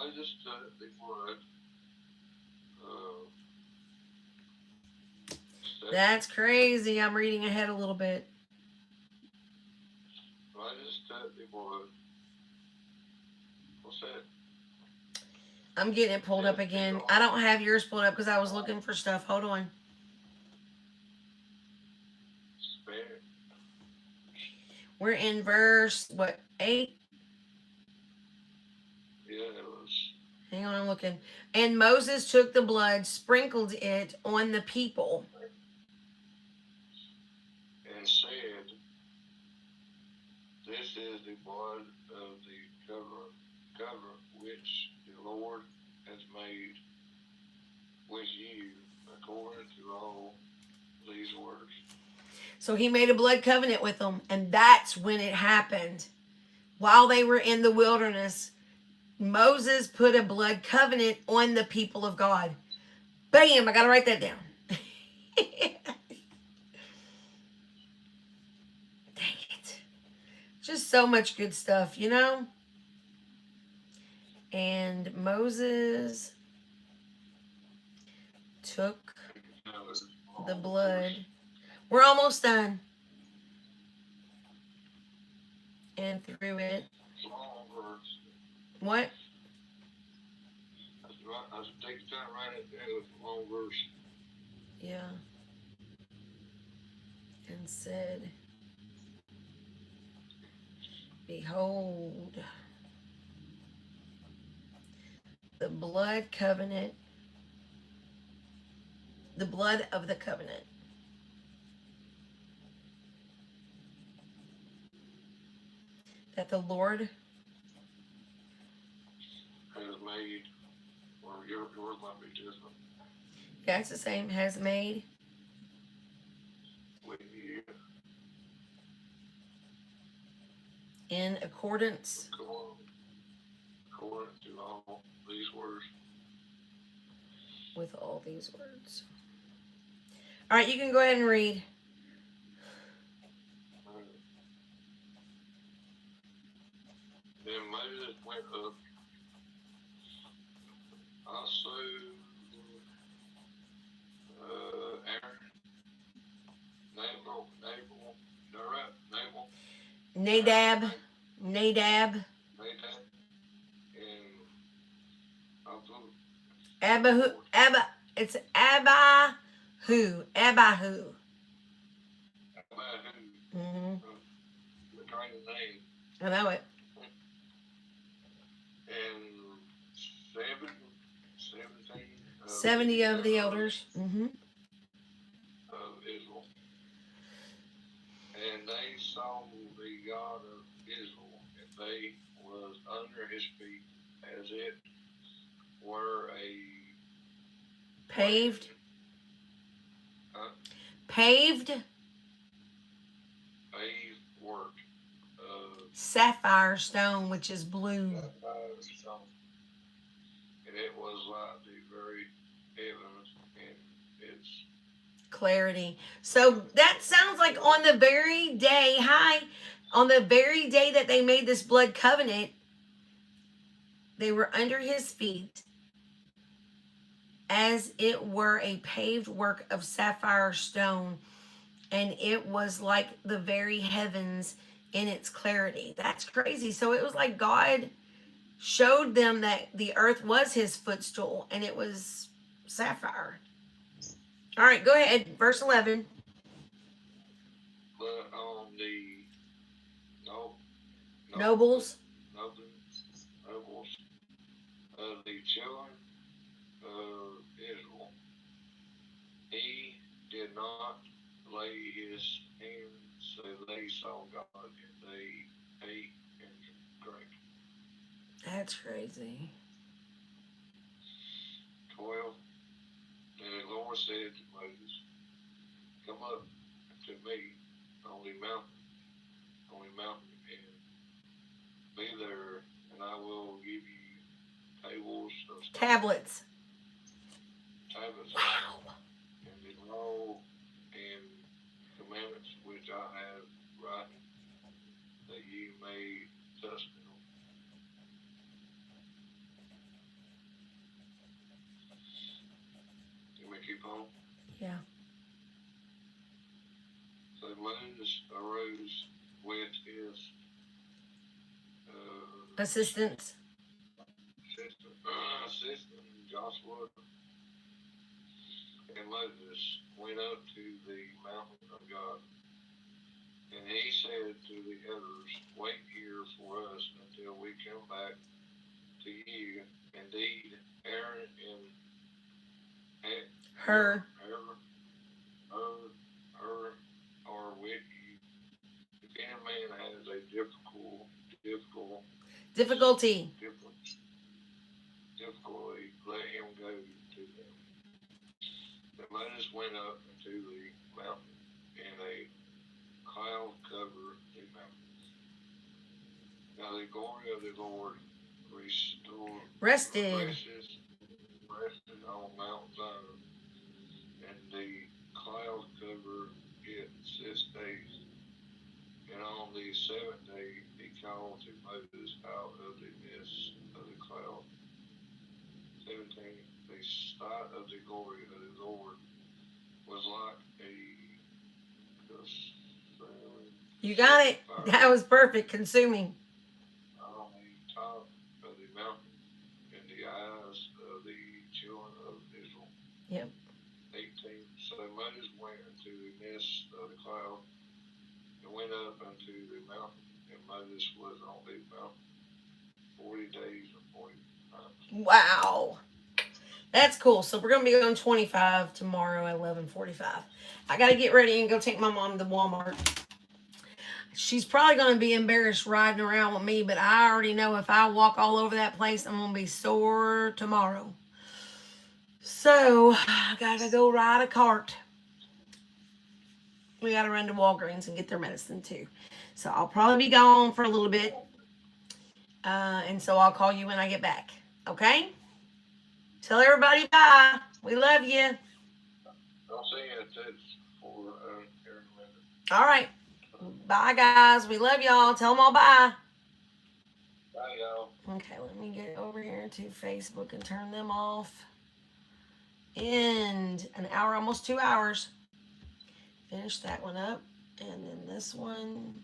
Moses took the blood. That's crazy. I'm reading ahead a little bit. Moses took the blood. What's that? I'm getting it pulled up again. I don't have yours pulled up because I was looking for stuff. Hold on. Spirit. We're in verse, what, 8? Yeah, it was. Hang on, I'm looking. And Moses took the blood, sprinkled it on the people. And said, "This is the blood of the covenant which the Lord has made with you according to all these words." So he made a blood covenant with them, and that's when it happened. While they were in the wilderness, Moses put a blood covenant on the people of God. Bam! I got to write that down. Dang it. Just so much good stuff, you know? And Moses took the blood. We're almost done. And threw it. Long verse. What? I was taking time right at the end of the long verse. Yeah. And said, "Behold, the blood covenant, the blood of the covenant that the Lord Has made, or yours might be different. yeah, it's the same, has made With you, in accordance according to all these words." with all these words." All right, you can go ahead and read. Then Moses went up also Aaron, Nadab, Nadab, and Abahu, it's Abahu. Mm-hmm. the kind of name, I know it. and 70 of the elders. Mm-hmm. Of Israel. And they saw the God of Israel, and they was under his feet as it were a Paved work of sapphire stone, which is blue. stone. And it was like the very heavens in its Clarity. So that sounds like on the very day, on the very day that they made this blood covenant, they were under his feet as it were a paved work of sapphire stone, and it was like the very heavens in its clarity. That's crazy. So it was like God showed them that the earth was his footstool, and it was sapphire. All right, go ahead. Verse 11. but on the Nobles of the children of Israel, he did not lay his hands, so they saw God, and they ate and drank. That's crazy. 12. And the Lord said to Moses, "Come up to me on the mountain, and be there, and I will give you tables of stone." Tablets. Wow. And the law and commandments which I have written, that you may test them. home. Yeah. So Moses arose with his Assistants. assistant Joshua and Moses went up to the mountain of God. And he said to the others, wait here for us until we come back to you. Indeed, Aaron and Her. are with you. If any man has a Difficulty. difficulty, let him go to them. Then Moses went up into the mountain, and a cloud covered the mountain. Now the glory of the Lord Rested. rested on Mount Zion, and the cloud covered it 6 days. And on the seventh day he called to Moses out of the midst of the cloud. 17. The sight of the glory of the Lord was like a consuming. You got it. That was perfect. Consuming. On the top of the mountain in the eyes of the children of Israel. Yep. 18. So Moses went into the midst of the cloud and went up unto the mountain, and Moses was on the mountain 40 days and 40 nights. Wow. That's cool. So we're going to be on 25 tomorrow at 11:45. I got to get ready and go take my mom to Walmart. She's probably going to be embarrassed riding around with me, but I already know if I walk all over that place, I'm going to be sore tomorrow. So I got to go ride a cart. We got to run to Walgreens and get their medicine too. So I'll probably be gone for a little bit. And so I'll call you when I get back. Okay? Tell everybody bye. We love you. I'll see you at that for here in a minute. All right. Bye, guys. We love y'all. Tell them all bye. Bye, y'all. Okay, let me get over here to Facebook and turn them off. End an hour, almost 2 hours. Finish that one up. And then this one.